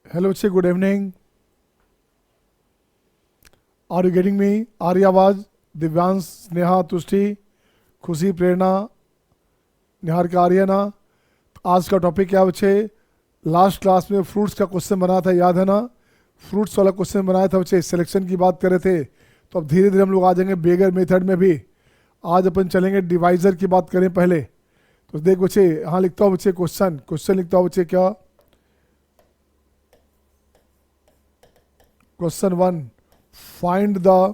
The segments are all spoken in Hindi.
हेलो बच्चे, good evening. Are you getting me? आ रही आवाज़? दिव्यांश, स्नेहा, तुष्टि, खुशी, प्रेरणा, निहार का आ रही है ना? आज का टॉपिक क्या है बच्चे? लास्ट क्लास में फ्रूट्स का क्वेश्चन बनाया था, याद है ना? फ्रूट्स वाला क्वेश्चन बनाया था बच्चे, सिलेक्शन की बात कर रहे थे। तो अब धीरे धीरे हम लोग आ जाएंगे बेगर मेथड में भी। आज अपन चलेंगे डिवाइजर की बात करें पहले। तो देख बच्चे, हाँ लिखता हूँ बच्चे, क्वेश्चन क्वेश्चन लिखता हूँ बच्चे। क्या question 1, find the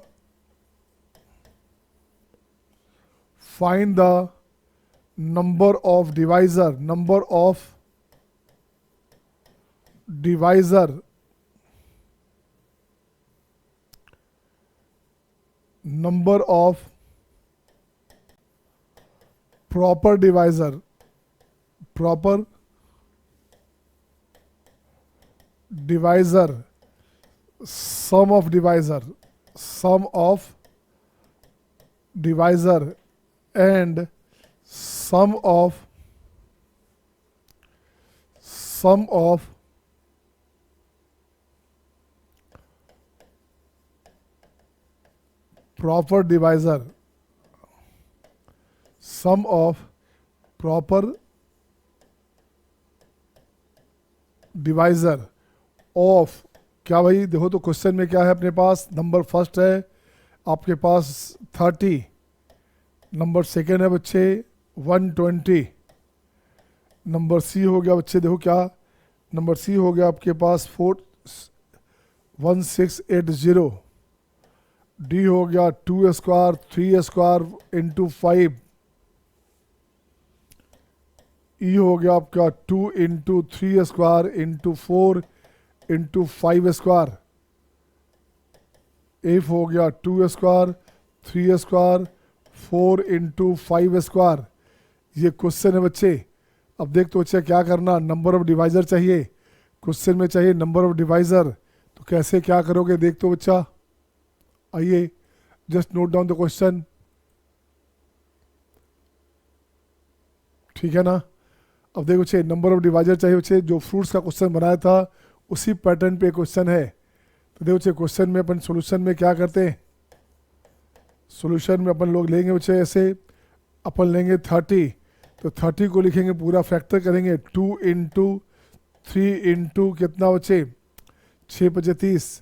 number of divisor number of divisor number of proper divisor sum of divisor and sum of proper divisor sum of proper divisor of, क्या भाई देखो तो क्वेश्चन में क्या है अपने पास? नंबर फर्स्ट है आपके पास 30, नंबर सेकेंड है बच्चे 120, नंबर सी हो गया बच्चे, देखो क्या नंबर सी हो गया आपके पास 1680, डी हो गया 2 स्क्वायर 3 स्क्वायर इंटू 5, ई हो गया आपका 2 into 3 square into 4 into 5 square, F हो गया 2 स्क्वायर 3 स्क्वायर 4 इंटू 5 स्क्वायर। ये क्वेश्चन है बच्चे। अब देख तो बच्चे क्या करना, नंबर ऑफ डिवाइजर चाहिए क्वेश्चन में, चाहिए नंबर ऑफ डिवाइजर। तो कैसे क्या करोगे देख तो बच्चा, आइए just note down the question, ठीक है ना? अब देखो बच्चे, नंबर ऑफ डिवाइजर चाहिए बच्चे, जो फ्रूट्स का क्वेश्चन बनाया था उसी पैटर्न पे क्वेश्चन है। तो देखो बच्चे, क्वेश्चन में अपन सॉल्यूशन में क्या करते हैं, सॉल्यूशन में अपन लोग लेंगे बच्चे ऐसे, अपन लेंगे 30, तो 30 को लिखेंगे पूरा फैक्टर करेंगे, 2 इंटू 3 इंटू कितना बच्चे 6 पचे 30,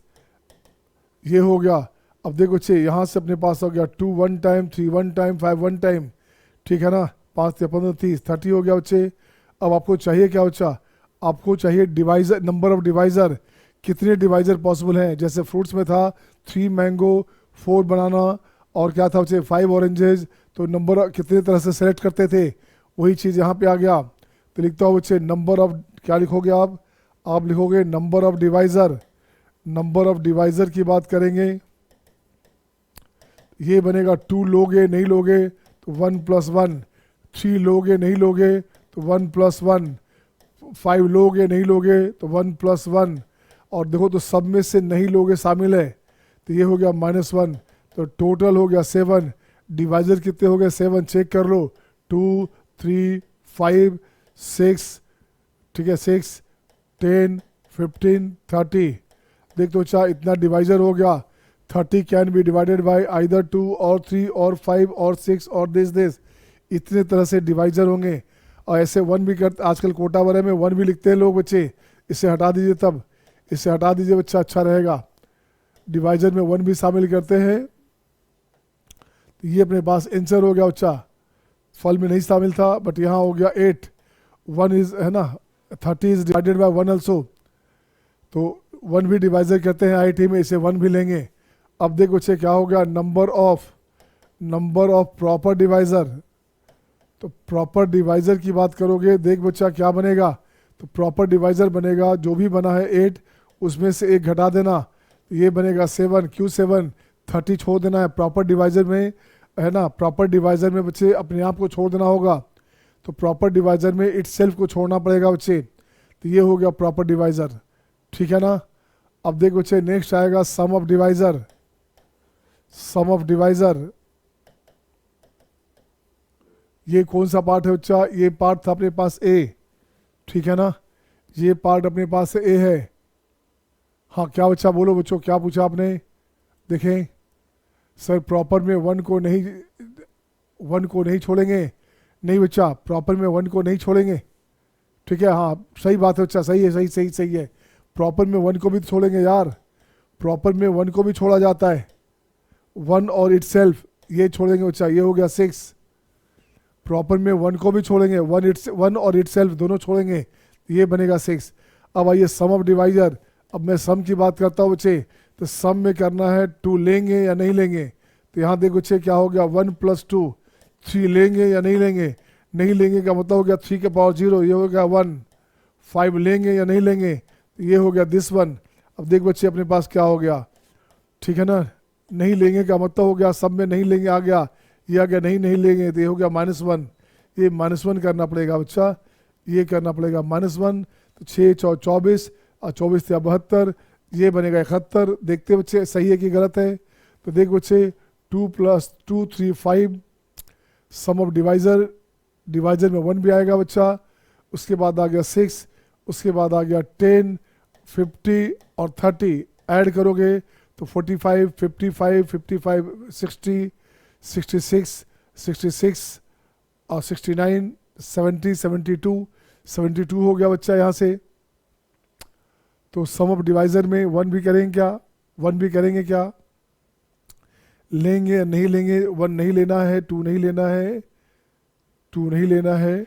ये हो गया। अब देखो बच्चे, यहाँ से अपने पास हो गया 2 1 टाइम, 3 1 टाइम, 5 1 टाइम, ठीक है ना? 5 15 30, 30 हो गया बच्चे। अब आपको चाहिए क्या बच्चा? आपको चाहिए डिवाइजर, नंबर ऑफ डिवाइजर, कितने डिवाइजर पॉसिबल हैं। जैसे फ्रूट्स में था 3 मैंगो 4 बनाना, और क्या था बच्चे 5 ऑरेंजेस, तो नंबर कितने तरह से सेलेक्ट करते थे, वही चीज़ यहाँ पे आ गया। तो लिखता हूँ बच्चे, नंबर ऑफ, क्या लिखोगे आप लिखोगे number of divisor. Number of divisor की बात करेंगे, ये बनेगा 2 लोगे नहीं लोगे तो 1 + 1, 3 लोगे नहीं लोगे तो 1 + 1, 5 लोगे नहीं लोगे तो 1 + 1, और देखो तो सब में से नहीं लोगे शामिल है, तो ये हो गया -1, तो टोटल हो गया 7। डिवाइजर कितने हो गए? 7, चेक कर लो, 2 3 5 6, ठीक है 6 10 15 30, देख तो अच्छा इतना डिवाइजर हो गया। 30 can be divided by either 2 और 3 और 5 और 6 और दिस, इतने तरह से डिवाइजर होंगे। और ऐसे 1 भी करते, आजकल कोटा वगैरह में 1 भी लिखते हैं लोग बच्चे, इसे हटा दीजिए, तब इसे हटा दीजिए बच्चा, अच्छा रहेगा। डिवाइजर में 1 भी शामिल करते हैं। तो ये अपने पास आंसर हो गया बच्चा, फल में नहीं शामिल था बट यहाँ हो गया 8, 1 इज है ना, 30 इज डिवाइडेड बाय 1 ऑल्सो, तो 1 भी डिवाइजर करते हैं आईटी में, इसे 1 भी लेंगे। अब देखो बच्चे क्या हो गया, नंबर ऑफ प्रॉपर डिवाइजर। तो प्रॉपर डिवाइजर की बात करोगे, देख बच्चा क्या बनेगा, तो प्रॉपर डिवाइजर बनेगा, जो भी बना है 8 उसमें से 1 घटा देना, तो ये बनेगा 7, क्यों 7, 30 छोड़ देना है प्रॉपर डिवाइजर में, है ना? प्रॉपर डिवाइजर में बच्चे अपने आप को छोड़ देना होगा, तो प्रॉपर डिवाइजर में इटसेल्फ को छोड़ना पड़ेगा बच्चे, तो ये हो गया प्रॉपर डिवाइजर, ठीक है ना? अब देखो बच्चे, नेक्स्ट आएगा सम ऑफ डिवाइजर। ये कौन सा पार्ट है बच्चा? ये पार्ट था अपने पास ए, ठीक है ना? ये पार्ट अपने पास ए है, हाँ क्या बच्चा, बोलो बच्चों क्या पूछा आपने। देखें सर प्रॉपर में वन को नहीं छोड़ेंगे। नहीं बच्चा, प्रॉपर में वन को नहीं छोड़ेंगे। ठीक है, हाँ सही बात है बच्चा, सही है, सही है। प्रॉपर में वन को भी तो छोड़ेंगे यार, प्रॉपर में वन को भी छोड़ा जाता है। वन और इटसेल्फ ये छोड़ेंगे बच्चा, ये हो गया 6। प्रॉपर में वन को भी छोड़ेंगे, वन और इटसेल्फ दोनों छोड़ेंगे, ये बनेगा 6। अब आइए सम ऑफ डिवाइजर। अब मैं सम की बात करता हूँ बच्चे, तो सम में करना है 2 लेंगे या नहीं लेंगे। तो यहाँ देखो बच्चे क्या हो गया, 1 + 2, 3 लेंगे या नहीं लेंगे। नहीं लेंगे का मतलब हो गया 3 के पावर 0, ये हो गया 1। 5 लेंगे या नहीं लेंगे, तो ये हो गया दिस 1। अब देख बच्चे अपने पास क्या हो गया, ठीक है ना। नहीं लेंगे का मतलब हो गया सब में नहीं लेंगे आ गया, ये आ गया नहीं लेंगे, तो ये हो गया -1। ये -1 करना पड़ेगा बच्चा, ये करना पड़ेगा -1। तो 6 × 24 और 24 × 72, ये बनेगा 71। देखते बच्चे सही है कि गलत है। तो देख बच्चे 2 + 2 3 5। सम ऑफ डिवाइजर में 1 भी आएगा बच्चा। उसके बाद आ गया 6, उसके बाद आ गया 10, 50 और 30। ऐड करोगे तो 45, 55, 55, 60, 66, 66 और 69, 70, 72 हो गया बच्चा यहाँ से। तो सम ऑफ डिवाइजर में 1 भी करेंगे क्या, 1 भी करेंगे क्या, लेंगे या नहीं लेंगे। 1 नहीं लेना है, 2 नहीं लेना है, 2 नहीं लेना है,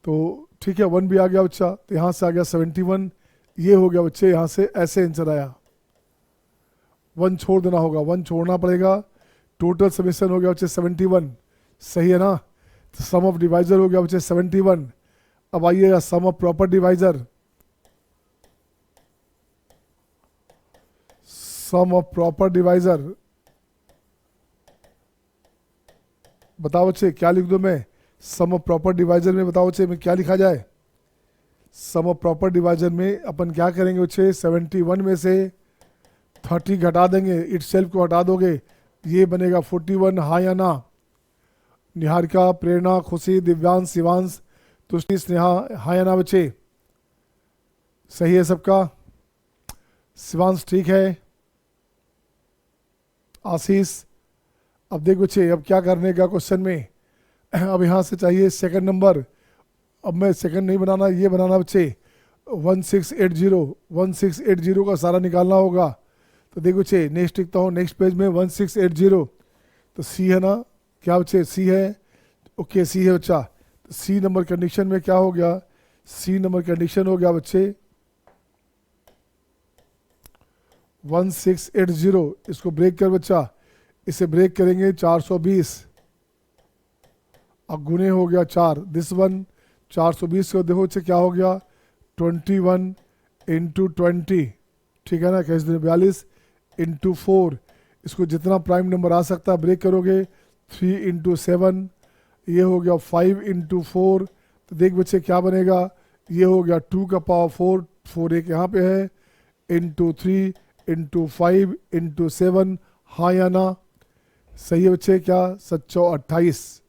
तो ठीक है 1 भी आ गया बच्चा। तो यहाँ से आ गया 71, ये हो गया बच्चे, यहाँ से ऐसे आंसर आया। 1 छोड़ देना होगा, 1 छोड़ना पड़ेगा। टोटल समीशन हो गया बच्चे 71, सही है ना। तो सम ऑफ डिवाइजर हो गया बच्चे 71। अब आइएगा sum of proper divisor. Sum of proper divisor बताओ बच्चे क्या लिख दूं मैं। सम ऑफ प्रॉपर डिवाइजर में बताओ बच्चे में क्या लिखा जाए। सम ऑफ प्रॉपर डिवाइजर में अपन क्या करेंगे बच्चे, 71 में से 30 घटा देंगे, इटसेल्फ को हटा दोगे, ये बनेगा 41। हाँ या ना। निहारिका, प्रेरणा, खुशी, दिव्यांश, शिवांश, तुष्टि, स्नेहा, हाँ या ना बच्चे। सही है सबका। शिवांश ठीक है। आशीष। अब देखो बच्चे अब क्या करने का क्वेश्चन में, अब यहाँ से चाहिए सेकंड नंबर। अब मैं सेकंड नहीं बनाना, ये बनाना बच्चे 1680 का सारा निकालना होगा। तो देखो बच्चे नेक्स्ट लिखता हूँ, नेक्स्ट पेज में 1680। तो सी है ना, क्या बच्चे सी है, ओके सी है बच्चा। तो सी नंबर कंडीशन में क्या हो गया, सी नंबर कंडीशन हो गया बच्चे 1680। इसको ब्रेक कर बच्चा, इसे ब्रेक करेंगे 420 और गुने हो गया 4, दिस 1। 420 को देखो बच्चे क्या हो गया 21 × 20, ठीक है ना, कैसे 42 × 4। इसको जितना प्राइम नंबर आ सकता है ब्रेक करोगे, 3 × 7, ये हो गया 5 × 4। तो देख बच्चे क्या बनेगा, ये हो गया 2 का पावर 4, 4 एक यहाँ पे है, × 3 × 5 × 7। हाँ या ना। सही है बच्चे, क्या 728,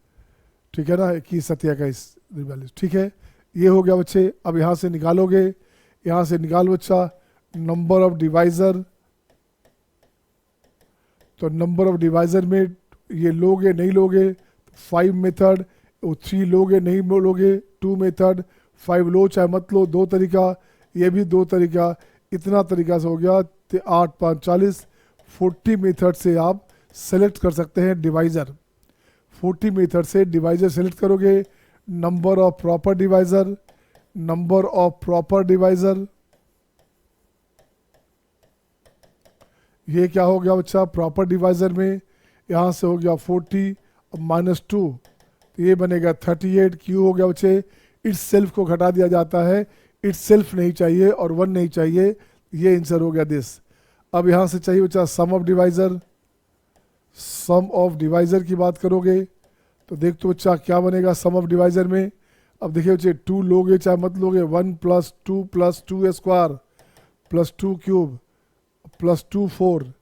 ठीक है ना, 21, 27, 42, ठीक है। ये हो गया बच्चे। अब यहाँ से निकालोगे, यहाँ से निकाल बच्चा नंबर ऑफ डिवाइजर। तो नंबर ऑफ डिवाइजर में ये लोगे नहीं लोगे, 5 मेथड, 3 लोगे नहीं लोगे, 2 मेथड, 5 लो चाहे मत लो, 2 तरीका, ये भी 2 तरीका, इतना तरीका से हो गया। 8 5 40, 40 मेथड से आप सेलेक्ट कर सकते हैं डिवाइजर। 40 मेथड से डिवाइजर सेलेक्ट करोगे। Number of proper divisor, number of proper divisor, ये क्या हो गया बच्चा प्रॉपर डिवाइजर में, यहाँ से हो गया 40 -2, तो ये बनेगा 38। क्यों हो गया बच्चे, इट्स सेल्फ को घटा दिया जाता है, इट्स सेल्फ नहीं चाहिए और 1 नहीं चाहिए, ये आंसर हो गया दिस। अब यहाँ से चाहिए बच्चा sum of divisor. Sum of divisor की बात करोगे तो देख तो बच्चा क्या बनेगा सम ऑफ डिवाइजर में। अब देखिए बच्चे 2 लोगे चाहे मत लोगे, 1 + 2 + 2 स्क्वायर + 2 क्यूब + 2 4,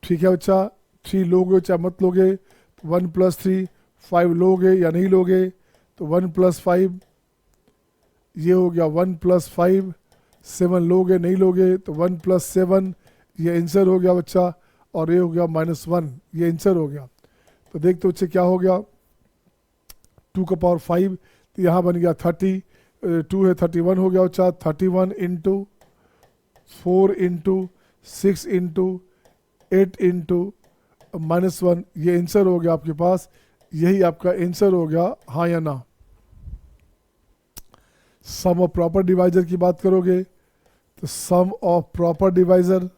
ठीक है बच्चा। 3 लोगे चाहे मत लोगे, 1 + 3, 5 लोगे या नहीं लोगे, तो 1 + 5, ये हो गया 1 + 5, 7 लोगे नहीं लोगे तो 1 + 7, ये आंसर हो गया बच्चा, और ये हो गया -1, ये आंसर हो गया। तो देखते बच्चे क्या हो गया, 2 का पावर 5, तो यहाँ बन गया 30, 2 है 31 हो गया बच्चा, 31 × 4 × 6 × 8 × -1, ये आंसर हो गया आपके पास, यही आपका आंसर हो गया, हाँ या ना। सम ऑफ प्रॉपर डिवाइजर की बात करोगे तो सम ऑफ प्रॉपर डिवाइजर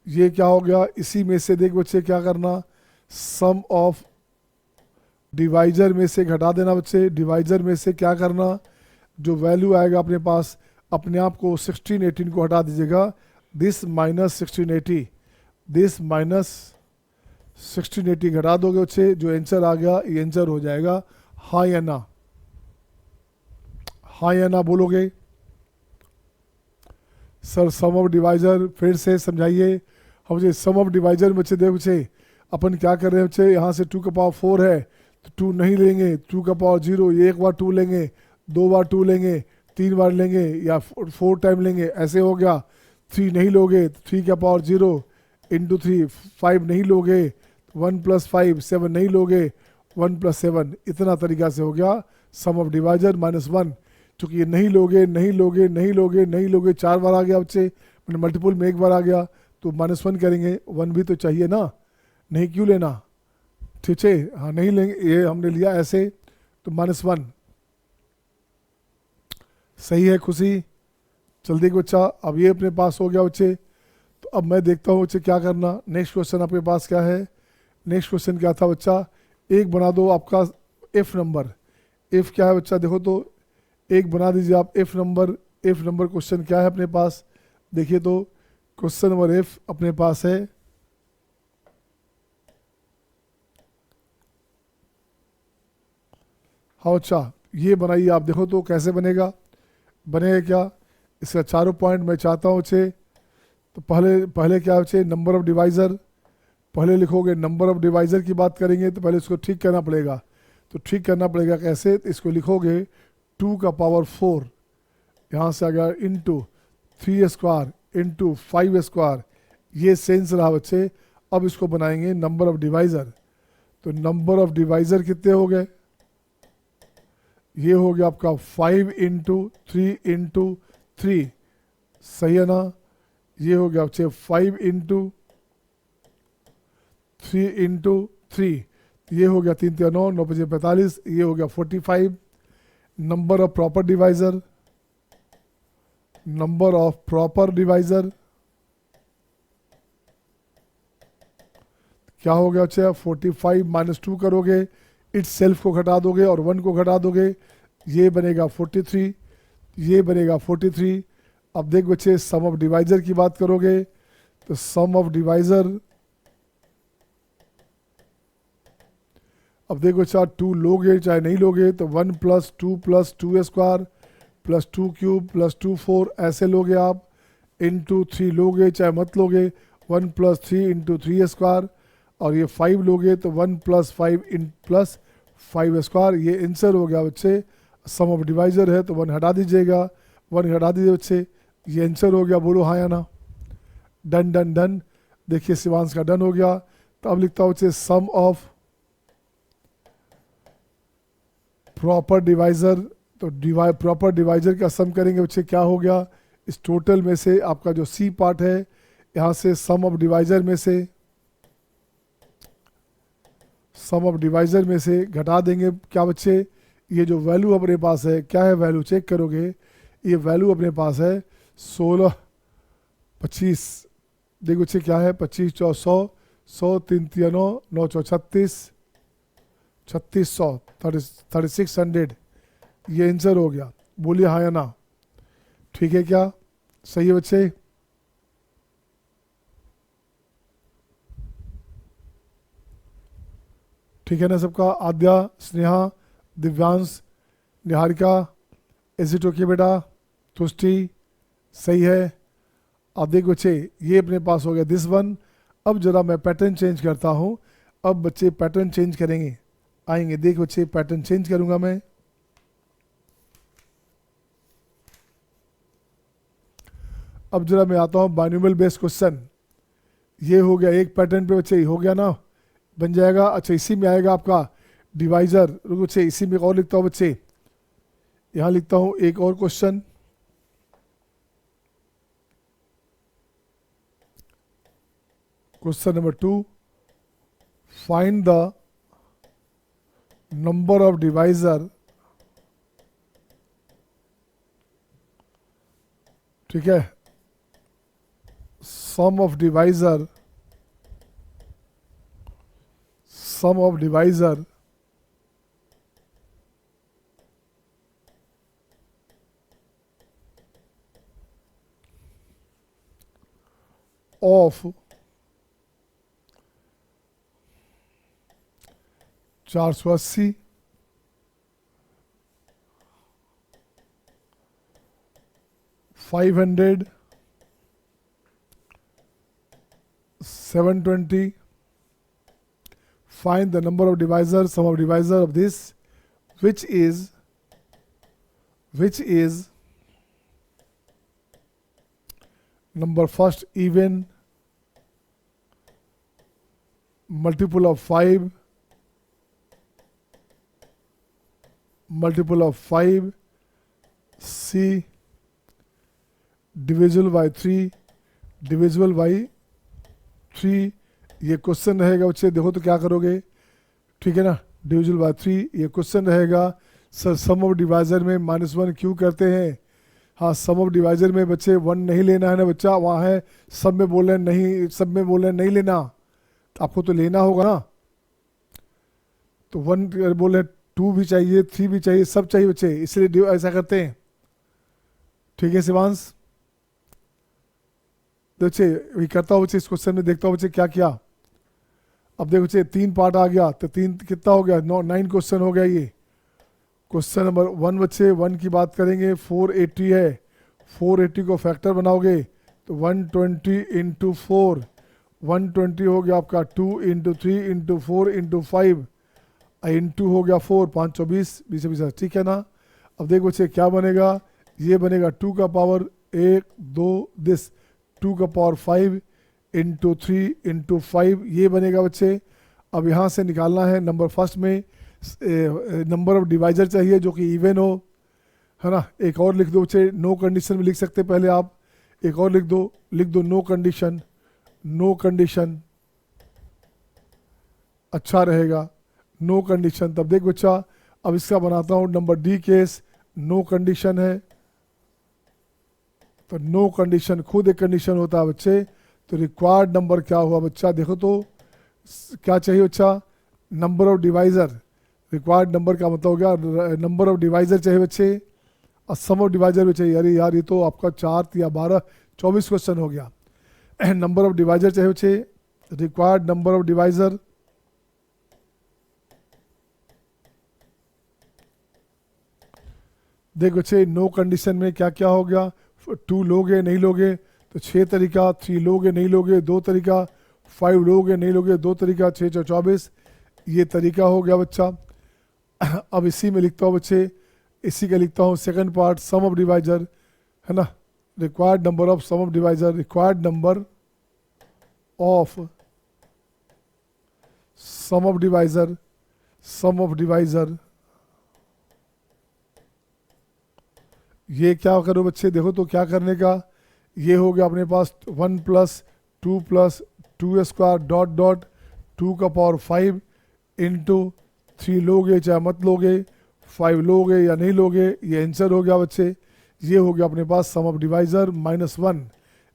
ये क्या हो गया, इसी में से देख बच्चे क्या करना, सम ऑफ डिवाइजर में से घटा देना बच्चे, डिवाइजर में से क्या करना, जो वैल्यू आएगा अपने पास अपने आप को 16 18 को हटा दीजिएगा, दिस -1680, दिस -1680 घटा दोगे बच्चे, जो आंसर आ गया ये आंसर हो जाएगा, हाँ या ना, हाँ या ना बोलोगे। सर सम ऑफ डिवाइजर फिर से समझाइए हम बच्चे, सम ऑफ डिवाइजर में बच्चे देखो बच्चे अपन क्या कर रहे हैं बच्चे, यहाँ से 2 का पावर 4 है तो 2 नहीं लेंगे, 2 का पावर 0, ये एक बार 2 लेंगे, 2 बार 2 लेंगे, 3 बार लेंगे या 4 टाइम लेंगे, ऐसे हो गया। 3 नहीं लोगे तो 3 का पावर 0 × 3, 5 नहीं लोगे 1 + 5, 7 नहीं लोगे 1 + 7, इतना तरीका से हो गया सम ऑफ डिवाइजर -1। चूँकि ये नहीं लोगे नहीं लोगे नहीं लोगे नहीं लोगे 4 बार आ गया बच्चे, मैंने मल्टीपल में एक बार आ गया तो -1 करेंगे, 1 भी तो चाहिए ना, नहीं क्यों लेना, ठीक है, हाँ नहीं लेंगे, ये हमने लिया ऐसे तो -1 सही है। खुशी चल देख बच्चा, अब ये अपने पास हो गया बच्चे, तो अब मैं देखता हूँ बच्चे क्या करना, नेक्स्ट क्वेश्चन आपके पास क्या है, नेक्स्ट क्वेश्चन क्या था बच्चा, एक बना दो आपका एफ नंबर, एफ क्या है बच्चा, देखो तो एक बना दीजिए आप F number, F number question क्या है अपने पास, देखिए तो क्वेश्चन नंबर एफ अपने पास है, हाँ अच्छा ये बनाइए आप, देखो तो कैसे बनेगा, बनेगा क्या, इसका चारों पॉइंट मैं चाहता हूँ बच्चे, तो पहले क्या बच्चे, नंबर ऑफ डिवाइज़र, पहले लिखोगे नंबर ऑफ डिवाइज़र की बात करेंगे तो पहले इसको ठीक करना पड़ेगा, तो ठीक करना पड़ेगा कैसे, तो इसको लिखोगे 2 का पावर 4, यहाँ से आ गया × 3² × 5², ये सेंस रहा बच्चे। अब इसको बनाएंगे नंबर ऑफ डिवाइज़र, तो नंबर ऑफ डिवाइज़र कितने हो गए, ये हो गया आपका 5 × 3 × 3, सही है ना, ये हो गया बच्चे 5 × 3 × 3, ये हो गया 3 × 9, 9 × 5 = 45, ये हो गया 45। Number of proper divisor, number of proper divisor क्या हो गया बच्चे, 45 - 2 करोगे, इट्स सेल्फ को घटा दोगे और 1 को घटा दोगे, ये बनेगा 43, ये बनेगा 43। अब देख बच्चे सम ऑफ डिवाइज़र की बात करोगे तो सम ऑफ डिवाइज़र, अब देखो बच्चा 2 लोगे चाहे नहीं लोगे तो 1 + 2 + 2² + 2³ + 2 4 ऐसे लोगे आप, × 3 लोगे चाहे मत लोगे 1 + 3 × 3², और ये 5 लोगे तो 1 + 5 + 5², ये आंसर हो गया बच्चे, सम ऑफ डिवाइज़र है तो 1 हटा दीजिएगा, 1 हटा दीजिए बच्चे, ये आंसर हो गया, बोलो हाँ या ना, डन डन डन। देखिए शिवांश का डन हो गया, तो अब लिखता हूँ बच्चे सम ऑफ प्रॉपर डिवाइज़र, तो प्रॉपर डिवाइज़र का सम करेंगे बच्चे, क्या हो गया, इस टोटल में से आपका जो सी पार्ट है यहाँ से सम ऑफ डिवाइज़र में से, सम ऑफ डिवाइज़र में से घटा देंगे क्या बच्चे, ये जो वैल्यू अपने पास है क्या है, वैल्यू चेक करोगे, ये वैल्यू अपने पास है 16 25, देखो बच्चे क्या है, 25 × 4 100, 100 3 × 9 9 × 36 3600, 3600, ये आंसर हो गया, बोलिए हाँ या ना, ठीक है क्या, सही है बच्चे। ठीक है ना सबका, Aadya, Sneha, Divyansh, Niharika, is it okay बेटा, तुष्टि, सही है। अब देखो बच्चे ये अपने पास हो गया दिस वन। अब जरा मैं पैटर्न चेंज करता हूँ, अब बच्चे पैटर्न चेंज करेंगे, आएंगे। देख बच्चे पैटर्न चेंज करूंगा मैं। अब जरा मैं आता हूँ बाइनोमियल बेस्ड क्वेश्चन। ये हो गया एक पैटर्न पे बच्चे, हो गया ना, बन जाएगा। अच्छा इसी में आएगा आपका डिवाइजर। रुको बच्चे इसी में एक और लिखता हूँ बच्चे, यहाँ लिखता हूँ एक और question. Question number 2, find the number of divisor, ठीक है, सम of divisor of 480, 500, 720. Find the number of divisor, sum of divisor of this, which is number first even, multiple of 5, C, divisible by 3, ये क्वेश्चन रहेगा बच्चे। देखो तो क्या करोगे, ठीक है ना, डिविजिबल बाय 3 ये क्वेश्चन रहेगा। सर सम ऑफ डिवाइजर में -1 क्यों करते हैं? हाँ सम ऑफ डिवाइजर में बच्चे 1 नहीं लेना है ना बच्चा, वहाँ है सब में बोल रहे नहीं, सब में बोल रहे नहीं लेना, तो आपको तो लेना होगा ना। तो 1 बोल रहे 2 भी चाहिए, 3 भी चाहिए, सब चाहिए बच्चे, इसलिए ऐसा करते हैं। ठीक है शिवांश, बच्चे वही करता हूँ बच्चे। इस क्वेश्चन में देखता हूँ बच्चे क्या किया। अब देखो बच्चे 3 पार्ट आ गया, तो 3 कितना हो गया, 9 क्वेश्चन हो गया। ये क्वेश्चन नंबर 1 बच्चे 1 की बात करेंगे, 480 है, 480 को फैक्टर बनाओगे तो 120 इंटू 4, 120 हो गया आपका 2 इंटू 3 इंटू 4 इंटू 5 इंटू हो गया 4, 5 24 20 20, ठीक है ना। अब देखो बच्चे क्या बनेगा, ये बनेगा 2 का पावर 1 2 दिस 2 का पावर 5 इंटू 3 इंटू 5, ये बनेगा बच्चे। अब यहाँ से निकालना है नंबर फर्स्ट में नंबर ऑफ डिवाइजर चाहिए जो कि इवन हो, है ना। एक और लिख दो बच्चे, नो कंडीशन में लिख सकते पहले आप, एक और लिख दो नो कंडीशन अच्छा रहेगा, नो कंडीशन। तब देख बच्चा अब इसका बनाता हूँ number D case, no condition है तो नो कंडीशन खुद एक कंडीशन होता है बच्चे। तो रिक्वायर्ड नंबर क्या हुआ बच्चा, देखो तो क्या चाहिए बच्चा, number of divisor. Required number का मतलब हो गया नंबर ऑफ डिवाइजर चाहिए बच्चे, और सम ऑफ डिवाइजर भी चाहिए। अरे यार ये तो आपका 4 या 12 24 क्वेश्चन हो गया। नंबर ऑफ डिवाइजर चाहिए बच्चे, रिक्वायर्ड नंबर ऑफ डिवाइजर, देख बच्चे नो कंडीशन में क्या क्या हो गया, 2 लोगे नहीं लोगे तो 6 तरीका, 3 लोगे नहीं लोगे 2 तरीका, 5 लोगे नहीं लोगे 2 तरीका, 6 4 24, ये तरीका हो गया बच्चा। अब इसी में लिखता हूँ बच्चे, इसी का लिखता हूँ second part, sum of divisor, है ना। Required number of sum of divisor, required number of sum of divisor, ये क्या करो बच्चे, देखो तो क्या करने का, ये हो गया अपने पास 1 + 2 स्क्वायर डॉट डॉट 2 का पावर 5 इंटू 3 लोगे चाहे मत लोगे, 5 लोगे या नहीं लोगे, ये आंसर हो गया बच्चे। ये हो गया अपने पास सम ऑफ डिवाइजर -1,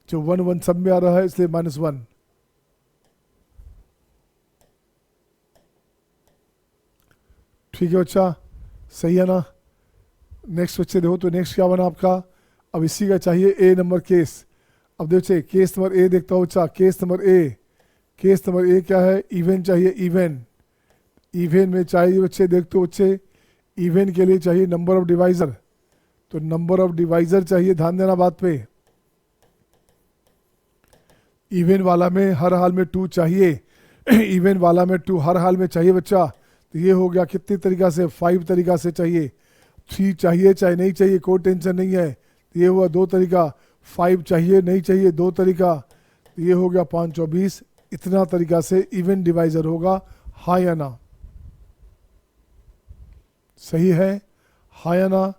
जो 1 1 सब में आ रहा है इसलिए -1। ठीक है बच्चा, सही है ना। नेक्स्ट बच्चे देखो तो नेक्स्ट क्या बना आपका, अब इसी का चाहिए ए नंबर केस। अब देखो बच्चे केस नंबर ए देखता हूँ बच्चा, केस नंबर ए क्या है, इवन चाहिए, इवन में चाहिए बच्चे, देखते हो बच्चे इवन के लिए चाहिए नंबर ऑफ डिवाइजर, तो नंबर ऑफ डिवाइजर चाहिए, ध्यान देना बात पे। इवन वाला में हर हाल में 2 चाहिए, इवन वाला में 2 हर हाल में चाहिए बच्चा, तो ये हो गया कितनी तरीका से, 5 तरीका से चाहिए। 3 चाहिए चाहे नहीं चाहिए कोई टेंशन नहीं है, तो ये हुआ 2 तरीका। 5 चाहिए नहीं चाहिए 2 तरीका, तो ये हो गया 5 और 20। इतना तरीका से इवन डिवाइजर होगा, हाँ या ना? सही है, हाँ या ना?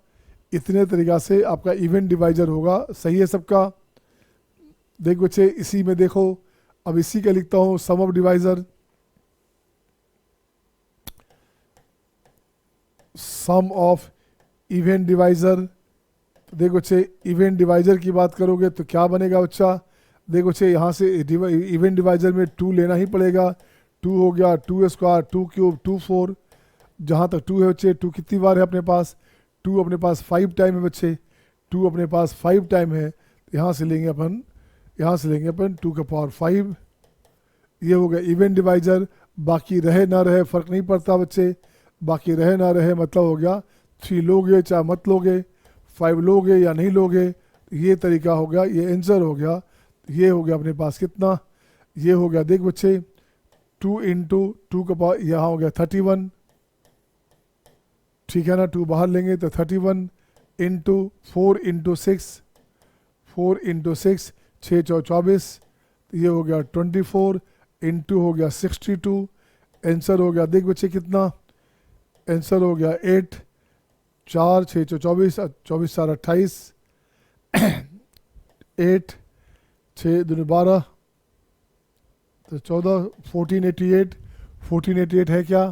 इतने तरीका से आपका इवन डिवाइजर होगा। सही है सबका? देखो बच्चे इसी में देखो, अब इसी का लिखता हूँ sum of divisor. Sum of even divisor. देखो बच्चे इवन डिवाइजर की बात करोगे तो क्या बनेगा बच्चा? देखो बच्चे यहाँ से इवन डिवाइजर में 2 लेना ही पड़ेगा। 2 हो गया 2 स्क्वायर 2 क्यूब 2 4। जहाँ तक 2 है बच्चे, 2 कितनी बार है अपने पास? 2 अपने पास 5 टाइम है बच्चे। 2 अपने पास 5 टाइम है, यहाँ से लेंगे अपन, यहाँ से लेंगे अपन 2 का पावर 5। ये हो गया इवन डिवाइजर। बाकी रहे ना रहे फ़र्क नहीं पड़ता बच्चे, बाकी रहे ना रहे मतलब हो गया 3 लोगे चाहे मत लोगे, 5 लोगे या नहीं लोगे, ये तरीका हो गया, ये आंसर हो गया। ये हो गया अपने पास कितना? ये हो गया देख बच्चे 2 इंटू 2 का पावर, यहाँ हो गया 31, ठीक है ना? 2 बाहर लेंगे तो 31 इंटू 4 इंटू 6, 4 इंटू 6 6 चौ 24, ये हो गया 24 इंटू हो गया 62। आंसर हो गया देख बच्चे कितना? आंसर हो गया 8। 4 6 चौ 24, 24 4 28, 8 6 2 12 तो 14, 1488। 1488 है क्या?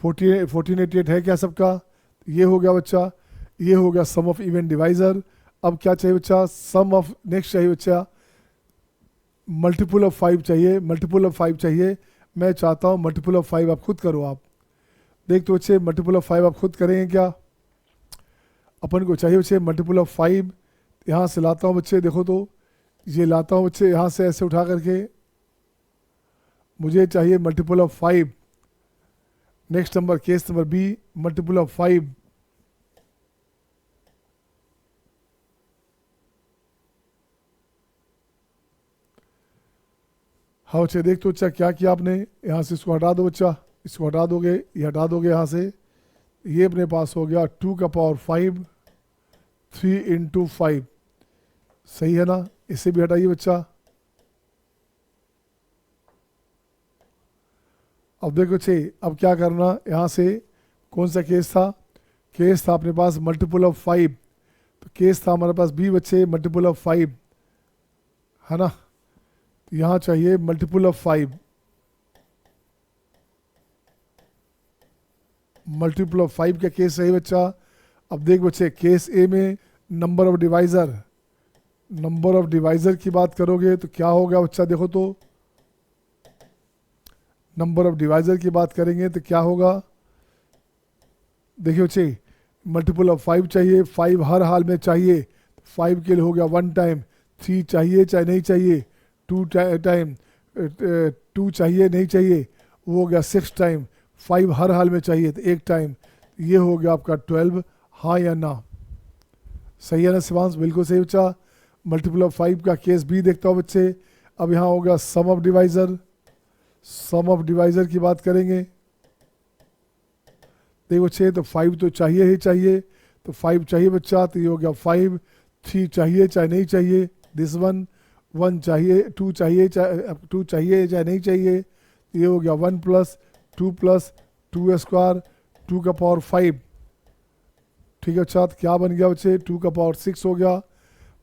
1488 है क्या सबका? ये हो गया बच्चा, ये हो गया सम ऑफ इवन डिवाइजर। अब क्या चाहिए बच्चा? सम ऑफ नेक्स्ट चाहिए बच्चा, मल्टीपल ऑफ 5 चाहिए। मल्टीपल ऑफ 5 चाहिए, मैं चाहता हूँ मल्टीपल ऑफ 5 आप खुद करो। आप देख तो बच्चे मल्टीपल ऑफ 5 आप खुद करेंगे क्या? अपन को चाहिए बच्चे मल्टीपल ऑफ 5। यहाँ से लाता हूँ बच्चे, देखो तो ये लाता हूँ बच्चे, यहाँ से ऐसे उठा करके मुझे चाहिए multiple of 5। Next number case number B, multiple of 5। हाँ बच्चे देख तो बच्चा क्या किया आपने, यहाँ से इसको हटा दो बच्चा, इसको हटा दोगे, ये हटा दोगे यहाँ से, ये अपने पास हो गया 2 का पावर 5 3 इंटू 5। सही है ना? इसे भी हटाइए बच्चा। अब देखो बच्चे अब क्या करना, यहाँ से कौन सा केस था? केस था अपने पास मल्टीपल ऑफ 5, तो केस था हमारे पास बी बच्चे मल्टीपल ऑफ 5 है ना? यहाँ चाहिए मल्टीपल ऑफ 5, मल्टीपल ऑफ 5 का केस सही बच्चा। अब देख बच्चे केस ए में number of divisor, number of divisor की बात करोगे तो क्या होगा बच्चा? देखो तो नंबर ऑफ डिवाइजर की बात करेंगे तो क्या होगा? देखिए बच्चे मल्टीपल ऑफ 5 चाहिए, 5 हर हाल में चाहिए। 5 के लिए हो गया 1 टाइम, 3 चाहिए चाहे नहीं चाहिए 2 टाइम, 2 चाहिए नहीं चाहिए वो हो गया 6 टाइम, 5 हर हाल में चाहिए तो 1 टाइम। ये हो गया आपका 12। हाँ या ना? सही है ना शिवांश? बिल्कुल सही बच्चा। मल्टीपल ऑफ 5 का केस बी देखता हूँ बच्चे। अब यहाँ हो गया sum of divisor, sum of divisor की बात करेंगे। देखो बच्चे तो 5 तो चाहिए ही चाहिए, तो 5 चाहिए बच्चा, तो ये हो गया 5। 3 चाहिए चाहे नहीं चाहिए, दिस 1 चाहिए, 2 चाहिए चाहे 2 चाहिए चाहे नहीं चाहिए, ये हो गया 1 प्लस 2 स्क्वायर 2 का पावर 5। ठीक है बच्चा, तो क्या बन गया बच्चे? 2 का पावर 6 हो गया,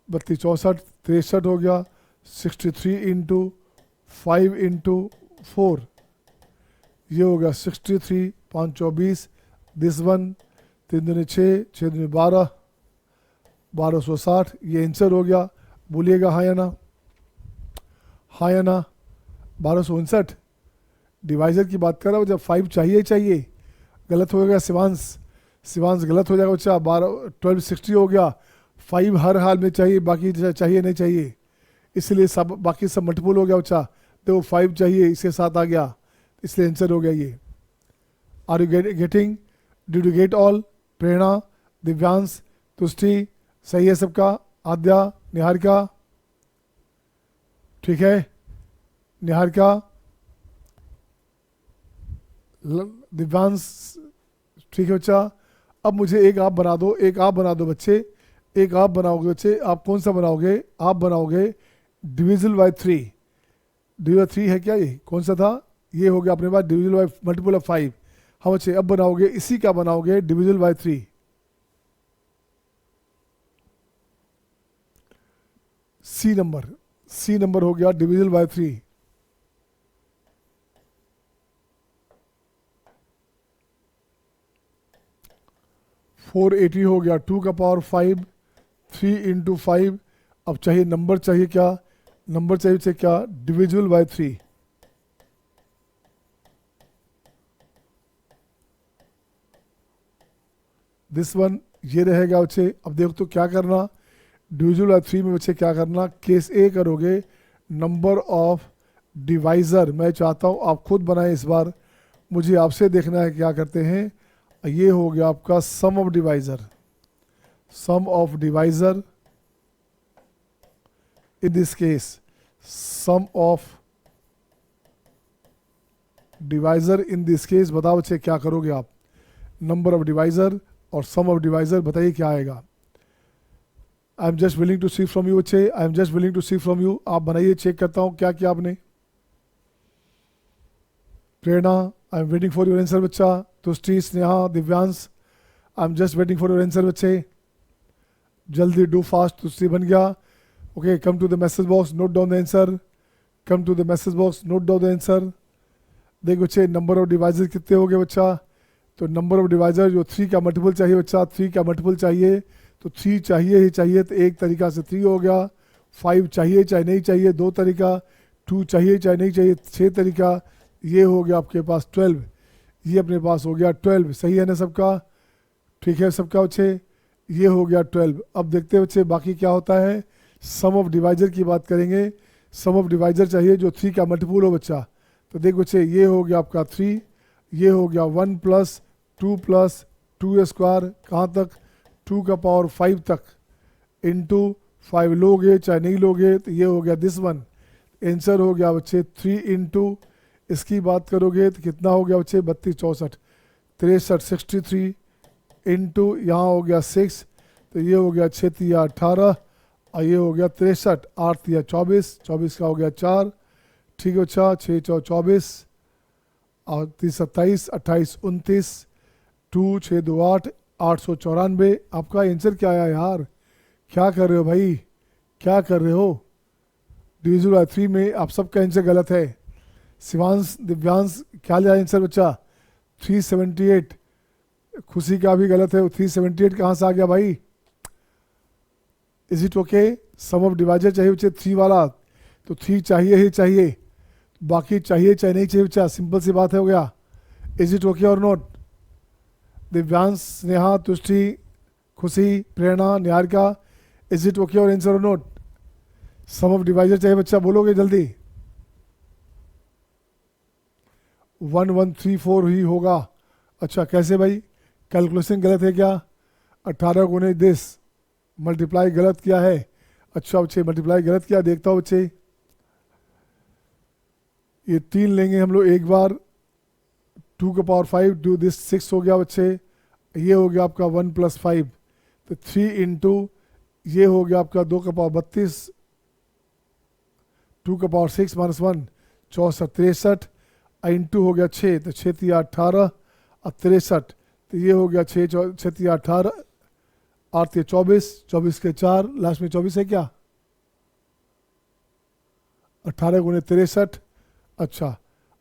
32 64 63 हो गया, 63 इंटू 5 इंटू 4, ये हो गया 63 5 24, दिस 1 3 दूनी 6 6 दूनी 12 1260, ये आंसर हो गया। बोलिएगा हाँ या ना? हाँ या ना? 1259 डिवाइजर की बात कर रहा हूँ, जब 5 चाहिए चाहिए, गलत हो गया शिवांश, शिवांश गलत हो जाएगा बच्चा। 1260 हो गया, 5 हर हाल में चाहिए, बाकी चाहिए नहीं चाहिए, इसलिए सब बाकी सब मल्टीपल हो गया बच्चा। तो 5 चाहिए इसके साथ आ गया, इसलिए आंसर हो गया ये। Are you getting? Did you get all? Prerna, Divyansh, Tushti, सही है सबका? आद्या, निहारिका, ठीक है? निहारिका, दिव्यांश, ठीक है बच्चा। अब मुझे एक आप बना दो, एक आप बना दो बच्चे, एक आप बनाओगे बच्चे। आप कौन सा बनाओगे? आप बनाओगे डिविजल बाय 3। डिविजल 3 है क्या? ये कौन सा था? ये हो गया अपने पास डिविजल बाय मल्टीपल ऑफ 5। हाँ बच्चे, अब बनाओगे इसी का बनाओगे डिविजल बाय 3। सी नंबर हो गया डिविजल बाय 3। फोर 80 हो गया 2 का पावर 5, 3 इंटू 5। अब चाहिए नंबर, चाहिए क्या? नंबर चाहिए क्या? Divisible by 3। दिस वन ये रहेगा बच्चे। अब देखो तो क्या करना, डिविजिबल बाय 3 में बच्चे क्या करना, केस ए करोगे नंबर ऑफ डिवाइज़र। मैं चाहता हूँ आप खुद बनाएं इस बार, मुझे आपसे देखना है क्या करते हैं। ये हो गया आपका sum of divisor. Sum of divisor in this case sum of divisor in this case, बताओ बच्चे क्या करोगे आप? नंबर ऑफ डिवाइजर और सम ऑफ डिवाइजर, बताइए क्या आएगा? I am just willing to see from you बच्चे, I am just willing to see from you. आप बनाइए, चेक करता हूँ क्या किया आपने। Prerna, I am waiting for your answer बच्चा। Tushti, Sneha, Divyansh, I am just waiting for your answer बच्चे। जल्दी, डू फास्ट। तुष्टि बन गया। Okay, come to the message box, note down the answer. Come to the message box, note down the answer. देख बच्चे, नंबर ऑफ डिवाइजर कितने हो गए बच्चा? तो नंबर ऑफ डिवाइजर जो 3 का मल्टीपल चाहिए बच्चा, 3 का मल्टीपल चाहिए तो 3 चाहिए ही चाहिए, तो एक तरीका से 3 हो गया। 5 चाहिए चाहे नहीं चाहिए, 2 तरीका। 2 चाहिए चाहे नहीं चाहिए, 6 तरीका। ये हो गया आपके पास 12। ये अपने पास हो गया 12। सही है ना सबका? ठीक है सबका बच्चे, ये हो गया 12। अब देखते हैं बच्चे बाकी क्या होता है। सम ऑफ डिवाइजर की बात करेंगे। सम ऑफ डिवाइजर चाहिए जो 3 का मल्टीपल हो बच्चा। तो देख बच्चे, ये हो गया आपका 3, ये हो गया 1 प्लस 2 स्क्वायर, कहाँ तक? 2 का पावर 5 तक, इंटू 5 लोगे चाहे नहीं लोगे, तो ये हो गया दिस वन। आंसर हो गया बच्चे 3 इंटू, इसकी बात करोगे तो कितना हो गया बच्चे? 32, 64, 63, 63 इंटू यहाँ हो गया 6, तो ये हो गया 6 या 18 और ये हो गया 63, 8 या 24, 24 का हो गया 4। ठीक है अच्छा, 6 4 24 और 30 27, 28 29, 2 6 2 8, 894। आपका आंसर क्या आया यार? क्या कर रहे हो भाई, क्या कर रहे हो? डिविजन बाय 3 में आप सबका आंसर गलत है। शिवांश, दिव्यांश, क्या लिया आंसर बच्चा? 378। खुशी का भी गलत है। 378 कहाँ से आ गया भाई? Is it okay? Sum of divisor चाहिए बच्चे 3 वाला, तो 3 चाहिए ही चाहिए, बाकी चाहिए चाहे नहीं चाहिए बच्चा, सिंपल सी बात है, हो गया। इज इट ओके और नॉट? दिव्यांश, स्नेहा, तुष्टि, खुशी, प्रेरणा, निहारिका, इज इट ओके और आंसर और नॉट? सम ऑफ डिवाइजर चाहिए बच्चा, बोलोगे जल्दी? 1134 ही होगा। अच्छा कैसे भाई? कैलकुलेशन गलत है क्या? 18 गुने 10 मल्टीप्लाई गलत किया है। अच्छा बच्चे, मल्टीप्लाई गलत किया, देखता हूँ बच्चे। ये 3 लेंगे हम लोग एक बार, 2 का पावर 5, डू दिस 6 हो गया बच्चे। ये हो गया आपका 1 + 5, तो 3 इंटू, ये हो गया आपका 2 का पावर 32, 2 का पावर 6 - 1, 64 63, इंटू हो गया 6, तो 6 या 18 और 63, तो ये हो गया 6 6 या 18, 8 या 24, 24 के 4, लास्ट में 24 है क्या? 18 गुने 63। अच्छा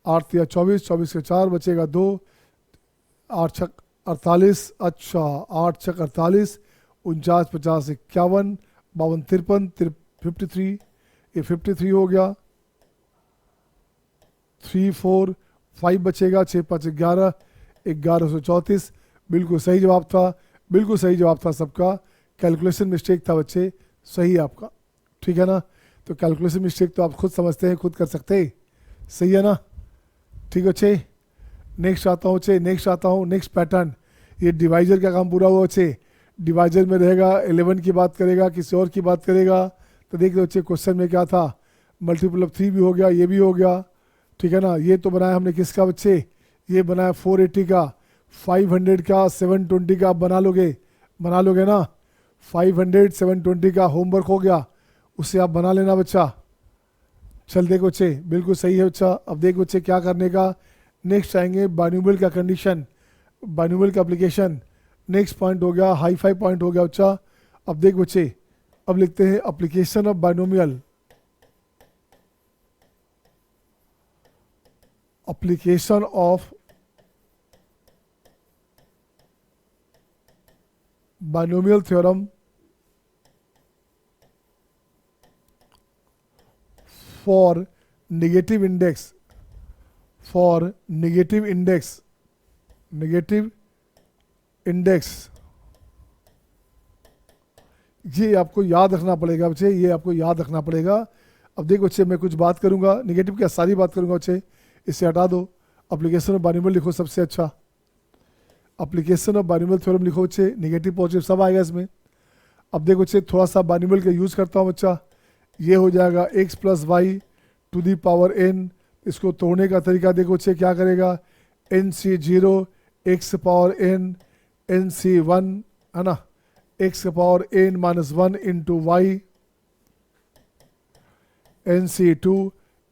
8 या 24, 24 के 4 बचेगा 2, 8 छक 48। अच्छा 8 छक 48, 49 50 51, 52 53, 53, ये 53 हो गया। 3 4 5 बचेगा, 6 5 11, 1134। बिल्कुल सही जवाब था, बिल्कुल सही जवाब था सबका। कैलकुलेशन मिस्टेक था बच्चे, सही है आपका, ठीक है ना? तो कैलकुलेशन मिस्टेक तो आप खुद समझते हैं, खुद कर सकते हैं, सही है ना? ठीक है बच्चे, नेक्स्ट आता हूँ बच्चे, नेक्स्ट आता हूँ, नेक्स्ट पैटर्न। ये डिवाइजर का काम पूरा हुआ बच्चे। डिवाइजर में रहेगा 11 की बात करेगा, किसी और की बात करेगा। तो देख लो बच्चे, क्वेश्चन में क्या था? मल्टीपल ऑफ 3 भी हो गया, ये भी हो गया, ठीक है ना? ये तो बनाया हमने किसका बच्चे? ये बना है 480 का, 500 का, 720 का आप बना लोगे ना। 500 720 का होमवर्क हो गया, उससे आप बना लेना बच्चा। चल देखो बच्चे, बिल्कुल सही है बच्चा। अब देख बच्चे क्या करने का, नेक्स्ट आएंगे बाइनोमियल का कंडीशन, बाइनोमियल का एप्लीकेशन। नेक्स्ट पॉइंट हो गया, हाई फाई पॉइंट हो गया बच्चा। अब देख बच्चे, अब लिखते हैं application of binomial. Application of binomial theorem for negative index, for negative index, negative index. ये आपको याद रखना पड़ेगा बच्चे, ये आपको याद रखना पड़ेगा। अब देखो बच्चे, मैं कुछ बात करूंगा नेगेटिव क्या, सारी बात करूंगा बच्चे, इससे हटा दो। एप्लीकेशन ऑफ बाइनोमियल लिखो सबसे अच्छा, एप्लीकेशन ऑफ बाइनोमियल थ्योरम लिखो बच्चे, नेगेटिव पॉजिटिव सब आएगा इसमें। अब देखो बच्चे, थोड़ा सा बाइनोमियल का यूज़ करता हूँ बच्चा। ये हो जाएगा x plus Y to the power n। इसको तोड़ने का तरीका देखो बच्चे, क्या करेगा, nc0 x power n, nc1 है ना, x power n minus 1 into Y, nc2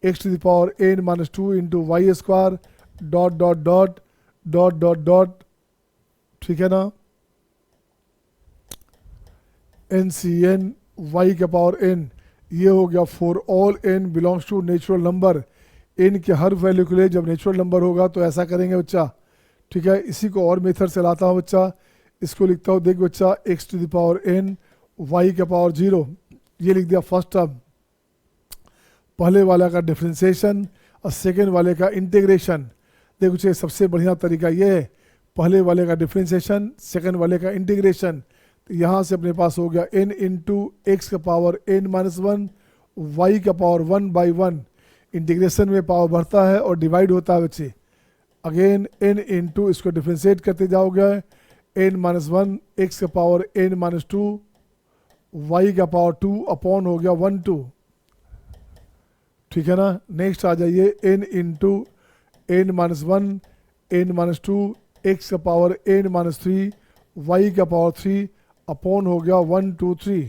x to the power n minus 2 into Y square, dot dot dot dot dot dot, ठीक है ना, ncn y का पावर n। ये हो गया for all n belongs to natural number. n के हर वैल्यू के लिए जब नेचुरल नंबर होगा तो ऐसा करेंगे बच्चा, ठीक है। इसी को और मेथड से लाता हूँ बच्चा, इसको लिखता हूँ, देख बच्चा, x to the power n y का पावर 0, ये लिख दिया फर्स्ट टर्म, पहले वाला का डिफ्रेंसिएशन और सेकेंड वाले का इंटीग्रेशन। देखो बच्चे, सबसे बढ़िया तरीका ये है, पहले वाले का डिफ्रेंसिएशन, सेकेंड वाले का इंटीग्रेशन। तो यहाँ से अपने पास हो गया n इंटू एक्स का पावर n माइनस 1, वाई का पावर 1 बाई 1। इंटीग्रेशन में पावर बढ़ता है और डिवाइड होता है बच्चे। अगेन n इंटू, इसको डिफ्रेंशिएट करते जाओगे, n माइनस 1 एक्स का पावर n माइनस 2, वाई का पावर 2 अपॉन हो गया 1 2, ठीक है ना। नेक्स्ट आ जाइए, n into n minus 1 n minus 2 x का पावर n माइनस 3, वाई का पावर 3 अपॉन हो गया 1 2 3।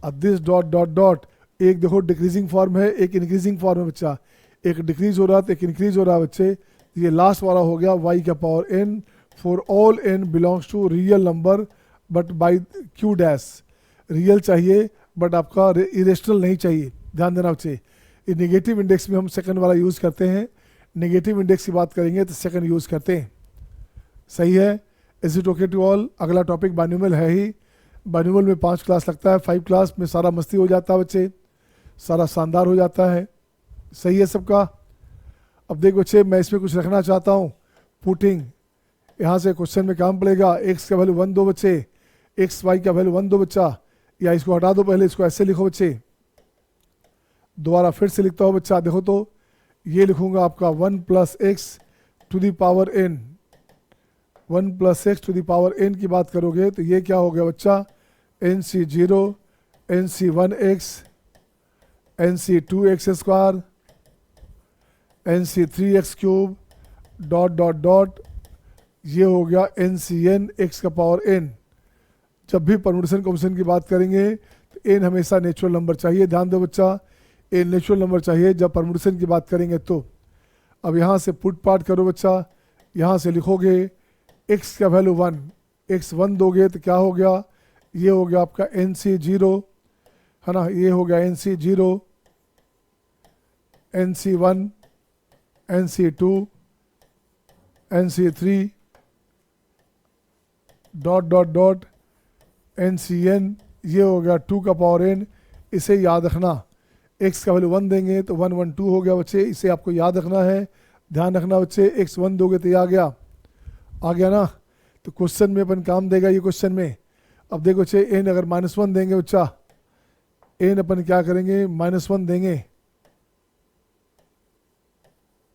अब दिस डॉट डॉट डॉट, एक देखो डिक्रीजिंग फॉर्म है, एक इंक्रीजिंग फॉर्म है बच्चा, एक डिक्रीज हो रहा है तो एक इंक्रीज हो रहा है बच्चे। ये लास्ट वाला हो गया y का power n for all n belongs to real number but by q dash. Real चाहिए बट आपका इरेशनल नहीं चाहिए, ध्यान देना बच्चे। ये नेगेटिव इंडेक्स में हम सेकंड वाला यूज़ करते हैं, नेगेटिव इंडेक्स की बात करेंगे तो सेकंड यूज़ करते हैं, सही है। Is it okay to all. अगला टॉपिक बाइनोमियल है ही। बाइनोमियल में 5 क्लास लगता है, 5 क्लास में सारा मस्ती हो जाता है बच्चे, सारा शानदार हो जाता है, सही है सबका। अब देखो बच्चे, मैं इसमें कुछ रखना चाहता हूँ, पुटिंग। यहाँ से क्वेश्चन में काम पड़ेगा, x का वैल्यू 1 दो बच्चे, एक्स वाई का वैल्यू 1 दो बच्चा, या इसको हटा दो, पहले इसको ऐसे लिखो बच्चे। दोबारा फिर से लिखता हूँ बच्चा, देखो तो ये लिखूंगा आपका 1 plus X to the power n, 1 plus X to the power n की बात करोगे तो ये क्या हो गया बच्चा, nc0 nc1x nc2x square nc3x cube dot dot dot, ये हो गया ncn x का पावर n। जब भी परम्यूटेशन कॉम्बिनेशन की बात करेंगे तो n हमेशा नेचुरल नंबर चाहिए, ध्यान दो बच्चा, n नेचुरल नंबर चाहिए जब परम्यूटेशन की बात करेंगे तो। अब यहाँ से पुट पार्ट करो बच्चा, यहाँ से लिखोगे x का वैल्यू 1, x 1 दोगे तो क्या हो गया, ये हो गया आपका nc0 है ना, ये हो गया nc0 nc1 nc2 nc3 dot dot dot ncn, ये हो गया 2 का पावर n। इसे याद रखना, x का वैल्यू 1 देंगे तो 1 1 2 हो गया बच्चे, इसे आपको याद रखना है, ध्यान रखना बच्चे। x 1 दोगे तो ये आ गया ना। तो क्वेश्चन में अपन काम देगा ये क्वेश्चन में। अब देखो बच्चे, n अगर -1 देंगे बच्चा, n अपन क्या करेंगे, -1 देंगे,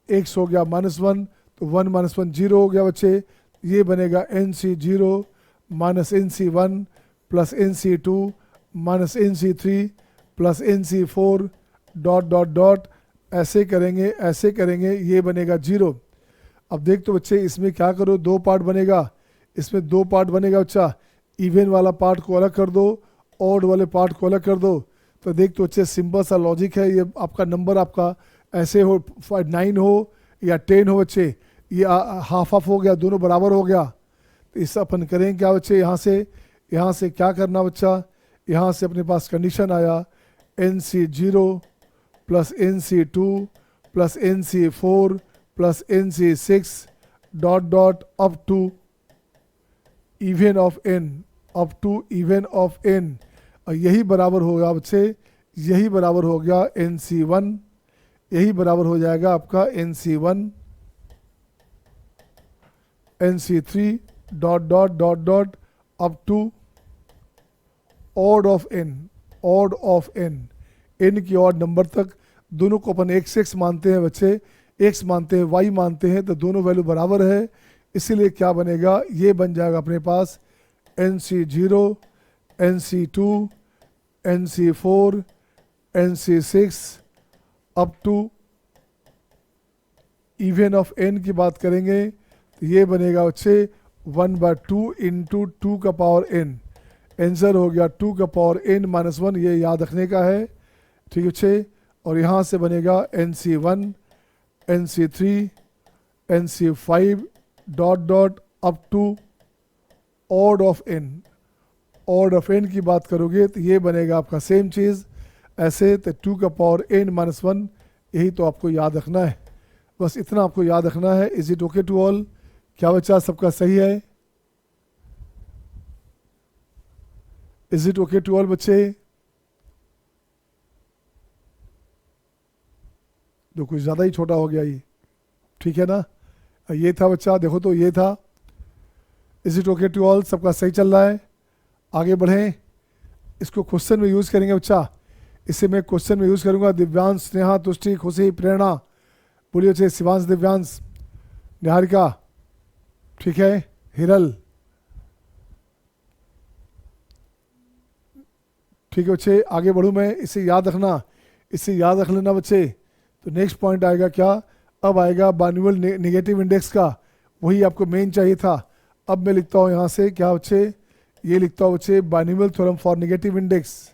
x हो गया -1 तो 1 -1 0 हो गया बच्चे। ये बनेगा nc0 minus nc1 plus nc2 minus nc3 plus nc4 dot dot dot, ऐसे करेंगे ये बनेगा 0। अब देख तो बच्चे इसमें क्या करो, दो पार्ट बनेगा, इसमें दो पार्ट बनेगा बच्चा, इवन वाला पार्ट को अलग कर दो, ऑड वाले पार्ट को अलग कर दो। तो देख तो बच्चे सिंपल सा लॉजिक है, ये आपका नंबर आपका ऐसे हो 9 हो या 10 हो बच्चे, ये हाफ हाफ हो गया, दोनों बराबर हो गया। तो इस अपन करें क्या बच्चे, यहाँ से क्या करना बच्चा, यहाँ से अपने पास कंडीशन आया NC0 plus NC2 plus NC4 plus NC6 dot dot up to even of n, up to even of n, और यही बराबर होगा बच्चे, यही बराबर हो गया NC1, यही बराबर हो जाएगा आपका NC1 NC3 dot dot dot dot up to odd of n, odd of n, n की ऑड नंबर तक। दोनों को अपन x मानते हैं बच्चे, x मानते हैं, y मानते हैं, तो दोनों वैल्यू बराबर है, इसीलिए क्या बनेगा, ये बन जाएगा अपने पास NC0 NC2 NC4 NC6 up to even of n की बात करेंगे तो ये बनेगा बच्चे 1/2 इंटू 2 का पावर n। आंसर हो गया 2 का पावर n माइनस 1, ये याद रखने का है, ठीक है बच्चे। और यहाँ से बनेगा NC1 NC3 NC5 dot dot up to odd of n। Odd of n की बात करोगे तो ये बनेगा आपका सेम चीज़ ऐसे, तो 2 का पावर n माइनस 1, यही तो आपको याद रखना है, बस इतना आपको याद रखना है। Is it okay to all? क्या बच्चा सबका सही है? Is it okay to all बच्चे? जो कुछ ज़्यादा ही छोटा हो गया ये, ठीक है ना, ये था बच्चा, देखो तो ये था। Is it okay to all? सबका सही चल रहा है? आगे बढ़ें, इसको क्वेश्चन में यूज़ करेंगे बच्चा, इसे मैं क्वेश्चन में यूज़ करूँगा। दिव्यांश, स्नेहा, तुष्टि, खुशी, प्रेरणा, बोलिए बच्चे। शिवांश, दिव्यांश, निहारिका, ठीक है, हिरल, ठीक है बच्चे। आगे बढ़ूँ मैं, इसे याद रखना, इसे याद रख लेना बच्चे। तो नेक्स्ट पॉइंट आएगा क्या, अब आएगा बाइनोमियल नेगेटिव इंडेक्स का, वही आपको मेन चाहिए था। अब मैं लिखता हूँ यहाँ से क्या बच्चे, ये लिखता हूँ बच्चे binomial theorem for negative index.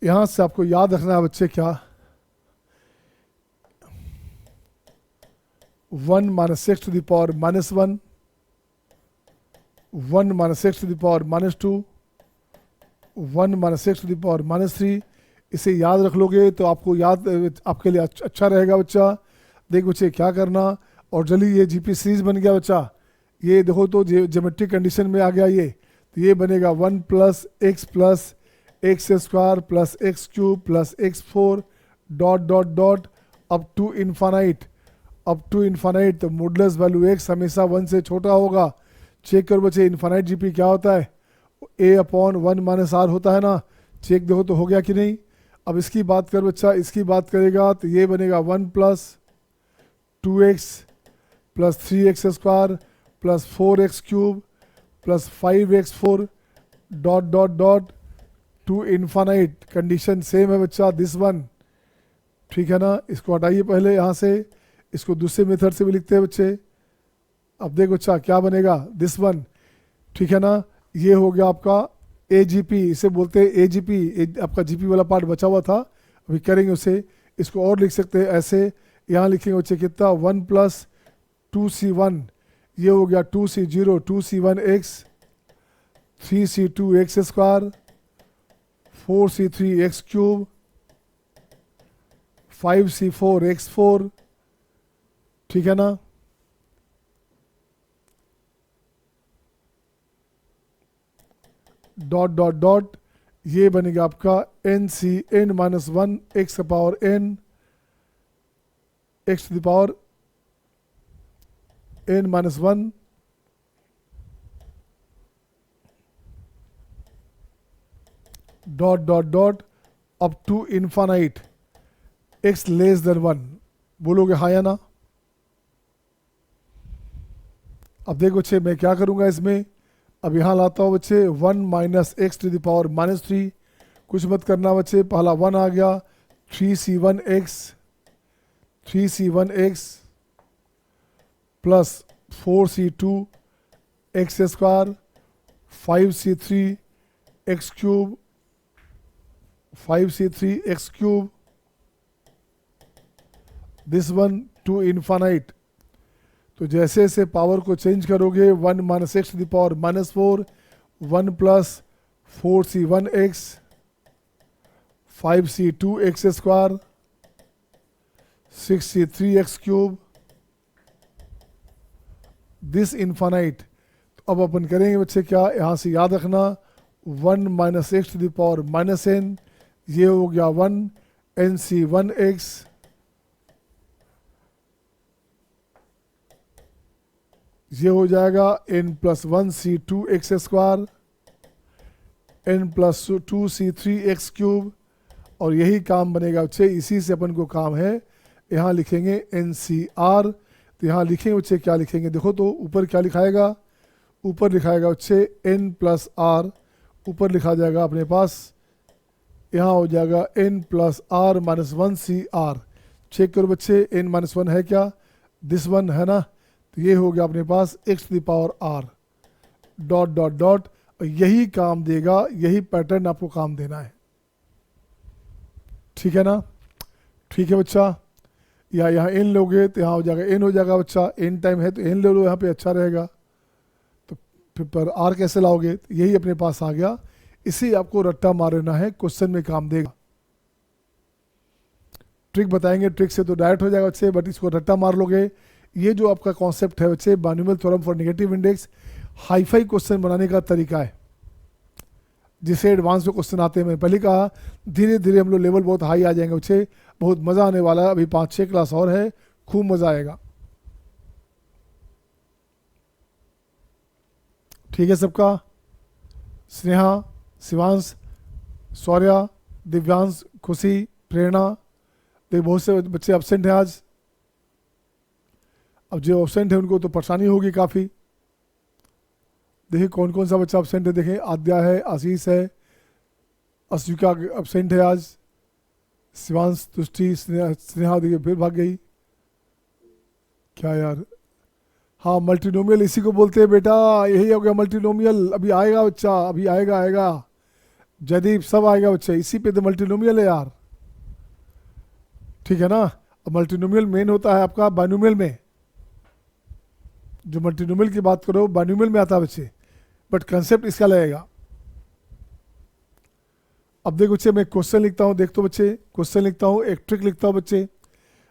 यहाँ से आपको याद रखना है बच्चे क्या, 1 minus X to the power minus 1, 1 minus X to the power minus 2, 1 minus X to the power minus 3। इसे याद रख लोगे तो आपको याद, आपके लिए अच्छा रहेगा बच्चा। देख बच्चे क्या करना, और जल्दी ये जीपी सीरीज बन गया बच्चा, ये देखो तो ज्योमेट्रिक कंडीशन में आ गया ये, तो ये बनेगा 1 plus X square plus X cube plus x4 dot dot dot up to infinite, up to infinite. तो मॉडुलस वैल्यू x हमेशा 1 से छोटा होगा। चेक करो बच्चे इन्फानाइट जीपी क्या होता है, a/1 माइनस r होता है ना, चेक देखो तो हो गया कि नहीं। अब इसकी बात कर बच्चा, इसकी बात करेगा तो ये बनेगा 1 plus 2x plus 3x square plus 4x cube plus 5x4 dot dot dot to infinite. Condition same है बच्चा, दिस वन, ठीक है ना। इसको हटाइए पहले यहाँ से, इसको दूसरे मेथड से भी लिखते हैं बच्चे। अब देखो बच्चा क्या बनेगा, दिस वन, ठीक है ना। ये हो गया आपका AGP, इसे बोलते हैं AGP, आपका GP वाला पार्ट बचा हुआ था, अभी करेंगे उसे। इसको और लिख सकते हैं ऐसे, यहाँ लिखेंगे बच्चे कितना, 1 प्लस 2C1, ये हो गया 2C0 2C1x 3C2x square 4C3x cube 5C4x4, ठीक है ना। डॉट डॉट डॉट, ये बनेगा आपका NCn माइनस 1 x का power n, x to the power n minus 1 dot dot dot up to infinite x less than 1। बोलोगे हाँ या ना? अब देखो बच्चे मैं क्या करूँगा इसमें, अब यहाँ लाता हूँ बच्चे 1 minus X to the power -3, कुछ मत करना बच्चे, पहला 1 आ गया, 3c1x plus 4c2x², 5c3x³, 5c3x³, this one to infinite. तो जैसे जैसे पावर को चेंज करोगे 1 minus X to the power -4, 1 plus 4c1x, 5c2x², 6c3x³, this infinite. तो अब अपन करेंगे बच्चे क्या, यहाँ से याद रखना 1 minus X to the power -n, ये हो गया 1 nc1x, ये हो जाएगा n plus 1c2x², n plus 2c3x³, और यही काम बनेगा बच्चे, इसी से अपन को काम है। यहाँ लिखेंगे NCR, तो यहाँ लिखेंगे बच्चे क्या लिखेंगे, देखो तो ऊपर क्या लिखाएगा, ऊपर लिखाएगा बच्चे n प्लस r, ऊपर लिखा जाएगा अपने पास, यहाँ हो जाएगा n plus r minus 1cr। Check करो बच्चे n माइनस 1 है क्या, दिस वन है ना, तो ये हो गया अपने पास x to the power r dot dot dot, यही काम देगा, यही पैटर्न आपको काम देना है, ठीक है ना। ठीक है बच्चा, या यहाँ n लोगे तो यहाँ हो जाएगा n हो जाएगा बच्चा, n टाइम है तो n ले लो यहाँ पे, अच्छा रहेगा। तो फिर पर r कैसे लाओगे, तो यही अपने पास आ गया, इसे आपको रट्टा मारना है, क्वेश्चन में काम देगा। ट्रिक बताएंगे, ट्रिक से तो डायरेक्ट हो जाएगा बच्चे, बट इसको रट्टा मार लोगे। ये जो आपका कॉन्सेप्ट है बच्चे, binomial theorem for negative index, hi fi question बनाने का तरीका है, जिसे एडवांस में क्वेश्चन आते हैं। मैंने पहले कहा धीरे धीरे हम लोग लेवल बहुत हाई आ जाएंगे बच्चे, बहुत मज़ा आने वाला है। अभी 5-6 क्लास और है, खूब मज़ा आएगा। ठीक है सबका, स्नेहा, शिवांश, शौर्या, दिव्यांश, खुशी, प्रेरणा, देखिए बहुत से बच्चे एब्सेंट हैं आज। अब जो एब्सेंट है उनको तो परेशानी होगी काफ़ी। देखिए कौन कौन सा बच्चा एब्सेंट है, देखें आद्या है, आशीष है, अश्विका एब्सेंट है आज, शिवांश, तुष्टि, स्नेहा देखिए फिर भाग गई, क्या यार। हाँ मल्टीनोमियल इसी को बोलते हैं बेटा, यही हो गया मल्टीनोमियल। अभी आएगा बच्चा, अभी आएगा जयदीप, सब आएगा बच्चा, इसी पे तो मल्टीनोमियल है यार, ठीक है ना। अब मल्टीनोमियल मेन होता है आपका बायनोमियल में, जो मल्टीनोमियल की बात करो बायनोमियल में आता है बच्चे, बट कंसेप्ट इसका लगेगा। अब देखो बच्चे मैं क्वेश्चन लिखता हूँ, देख तो बच्चे क्वेश्चन लिखता हूँ, एक ट्रिक लिखता हूँ बच्चे।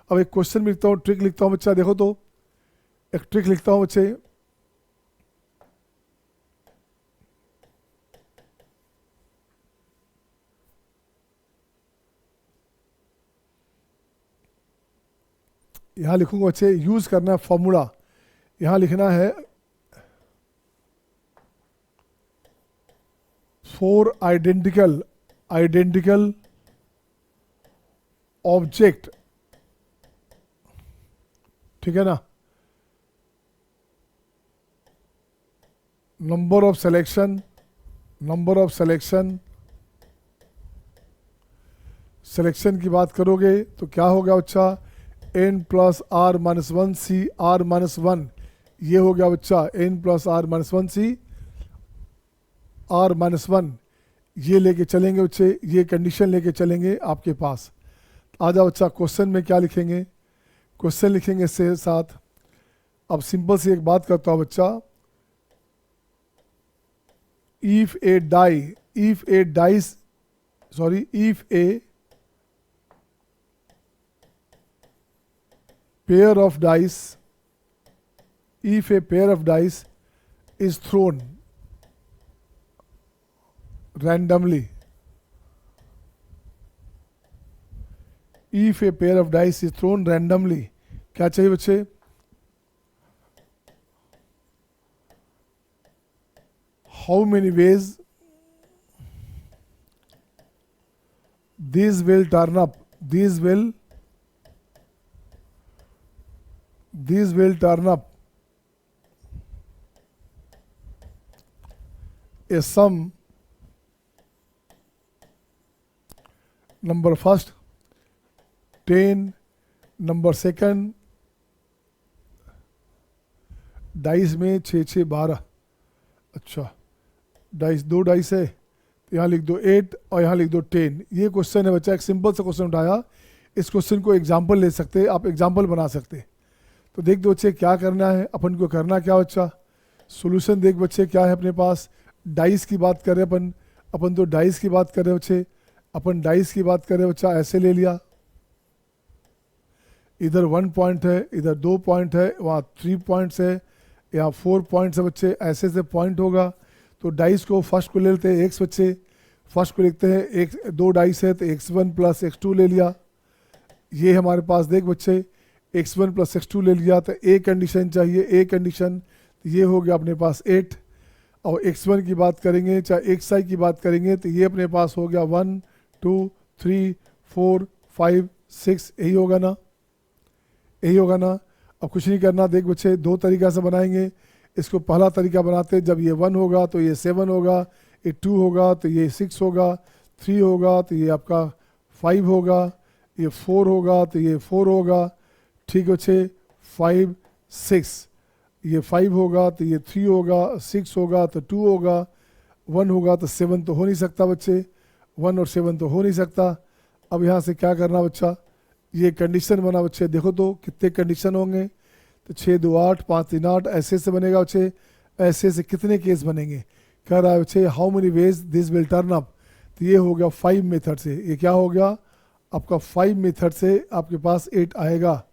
अब एक क्वेश्चन लिखता हूँ, ट्रिक लिखता हूँ बच्चा, देखो तो एक ट्रिक लिखता हूँ बच्चे। यहाँ लिखूंगा बच्चे, यूज करना है फॉर्मूला, यहाँ लिखना है 4 आइडेंटिकल ऑब्जेक्ट, ठीक है ना। नंबर ऑफ सिलेक्शन की बात करोगे तो क्या होगा बच्चा, n plus r minus 1c r minus 1, ये हो गया बच्चा n plus r minus 1c r minus 1, ये लेके चलेंगे बच्चे, ये कंडीशन लेके चलेंगे आपके पास। आ जाओ बच्चा, क्वेश्चन में क्या लिखेंगे, क्वेश्चन लिखेंगे इसके साथ। अब सिंपल सी एक बात करता हूँ बच्चा, if a pair of dice is thrown randomly, if a pair of dice is thrown randomly, क्या चाहिए बच्चे, how many ways these will turn up, these will turn up, a sum number first 10 number second dice में 6 6 12। अच्छा डाइस 2 डाइस है तो यहाँ लिख दो 8 और यहाँ लिख दो 10। ये क्वेश्चन है बच्चा, एक सिंपल सा क्वेश्चन उठाया। इस क्वेश्चन को एग्जाम्पल ले सकते, आप एग्जाम्पल बना सकते। तो देख दो बच्चे क्या करना है अपन को, करना क्या बच्चा, सोल्यूशन देख बच्चे क्या है अपने पास। डाइस की बात कर रहे हैं अपन तो डाइस की बात कर रहे हैं बच्चे, अपन डाइस की बात कर रहे हैं बच्चा। ऐसे ले लिया, इधर 1 पॉइंट है, इधर 2 पॉइंट है, वहाँ 3 पॉइंट्स है, यहाँ 4 पॉइंट्स है बच्चे। ऐसे से पॉइंट होगा तो डाइस को फर्स्ट को ले लेते हैं एक्स बच्चे, फर्स्ट को लिखते हैं एक 2 डाइस है तो x1 प्लस x2 ले लिया। ये हमारे पास देख बच्चे x1 प्लस x2 ले लिया तो ए कंडीशन चाहिए, ए कंडीशन तो ये हो गया अपने पास 8। और x1 की बात करेंगे चाहे xi की बात करेंगे तो ये अपने पास हो गया 1 2 3 4 5 6, यही होगा ना, यही होगा ना। अब कुछ नहीं करना, देख बच्चे 2 तरीक़ा से बनाएंगे। इसको पहला तरीका बनाते हैं, जब ये 1 होगा तो ये 7 होगा, ये 2 होगा तो ये 6 होगा, 3 होगा तो ये आपका 5 होगा, ये 4 होगा तो ये 4 होगा। ठीक है बच्चे, 5 6, ये 5 होगा तो ये 3 होगा, 6 होगा तो 2 होगा, 1 होगा तो 7 तो हो नहीं सकता बच्चे, 1 और 7 तो हो नहीं सकता। अब यहाँ से क्या करना बच्चा, ये कंडीशन बना बच्चे, देखो तो कितने कंडीशन होंगे। तो 6 2 8 5 3 8 ऐसे से बनेगा बच्चे। ऐसे से कितने केस बनेंगे, कह रहा है बच्चे how many ways this will turn up. तो ये हो गया 5 मेथड से, ये क्या हो गया आपका 5 मेथड से आपके पास 8 आएगा।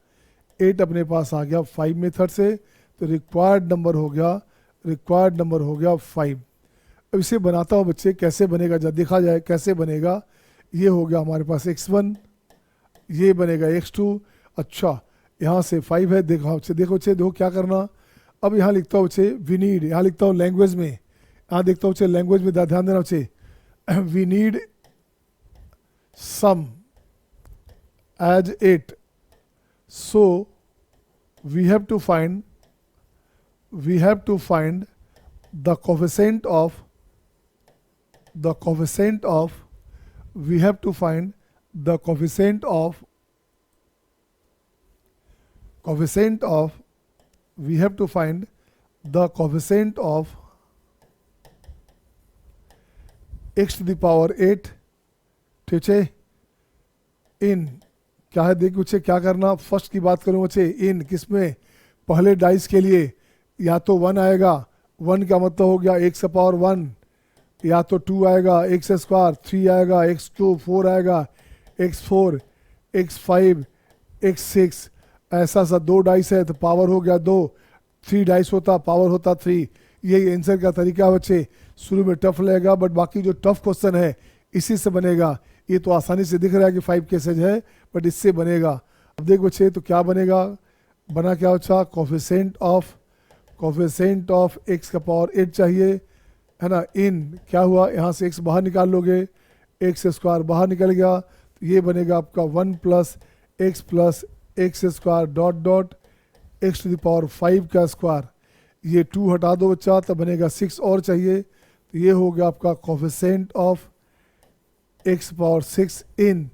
8 अपने पास आ गया 5 मेथड से, तो रिक्वायर्ड नंबर हो गया, रिक्वायर्ड नंबर हो गया 5। अब इसे बनाता हूँ बच्चे, कैसे बनेगा जब देखा जाए कैसे बनेगा। ये हो गया हमारे पास x1, ये बनेगा x2। अच्छा यहाँ से 5 है, देखो बच्चे, देखो बच्चे, देखो क्या करना। अब यहाँ लिखता हूँ बच्चे वी नीड, यहाँ लिखता हूँ लैंग्वेज में, यहाँ देखता हूँ बच्चे लैंग्वेज में ध्यान देना बच्चे। We need sum as 8, so we have to find the coefficient of we have to find the coefficient of x to the power 8। ठीक है, इन क्या है, देख बच्चे क्या करना। फर्स्ट की बात करूँ बच्चे, इन किसमें, पहले डाइस के लिए या तो 1 आएगा, 1 का मतलब हो गया x पावर 1, या तो 2 आएगा x स्क्वायर, 3 आएगा x क्यूब, 4 आएगा x4, x5, x6। ऐसा सा 2 डाइस है तो पावर हो गया 2, 3 डाइस होता पावर होता 3। ये आंसर का तरीका बच्चे, शुरू में टफ लगेगा बट बाकी जो टफ क्वेश्चन है इसी से बनेगा। ये तो आसानी से दिख रहा है कि 5 केसेज है बट इससे बनेगा। अब देख बच्चे तो क्या बनेगा, बना क्या बच्चा, कोफिशिएंट ऑफ x का पावर 8 चाहिए, है ना। इन क्या हुआ, यहाँ से x बाहर निकाल लोगे, x स्क्वायर बाहर निकल गया तो ये बनेगा आपका 1 plus x square dot dot x to the power 5 का स्क्वायर। ये 2 हटा दो बच्चा तो बनेगा 6 और चाहिए, तो ये हो गया आपका कोफिशिएंट ऑफ x पावर 6 इन।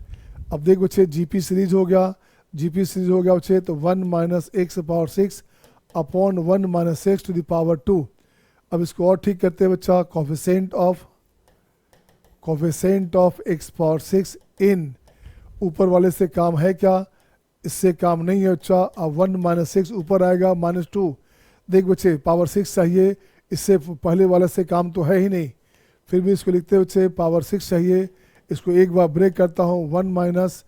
अब देख बच्चे जीपी सीरीज हो गया बच्चे, तो 1 minus x power 6 upon 1 minus x to the power 2। अब इसको और ठीक करते हैं बच्चा, coefficient of x power 6 in. ऊपर वाले से काम है क्या, इससे काम नहीं है बच्चा। अब 1 माइनस 6 ऊपर आएगा -2। देख बच्चे पावर 6 चाहिए, इससे पहले वाले से काम तो है ही नहीं, फिर भी इसको लिखते बच्चे पावर 6 चाहिए। इसको एक बार ब्रेक करता हूँ, 1 माइनस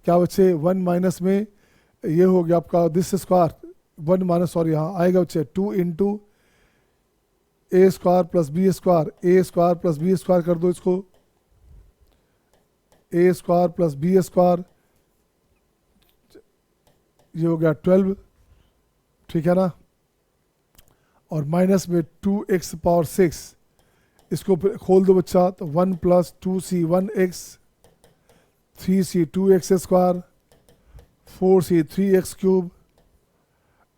क्या बच्चे, 1 माइनस में ये हो गया आपका दिस स्क्वायर, 1 माइनस सॉरी यहाँ आएगा बच्चे 2 इंटू ए स्क्वायर प्लस बी स्क्वायर, ए स्क्वायर प्लस बी स्क्वायर कर दो इसको, ए स्क्वायर प्लस बी स्क्वायर, ये हो गया 12। ठीक है ना, और माइनस में 2x पावर 6, इसको खोल दो बच्चा तो 1 plus 2c 1x, 3c 2x square, 4c 3x cube,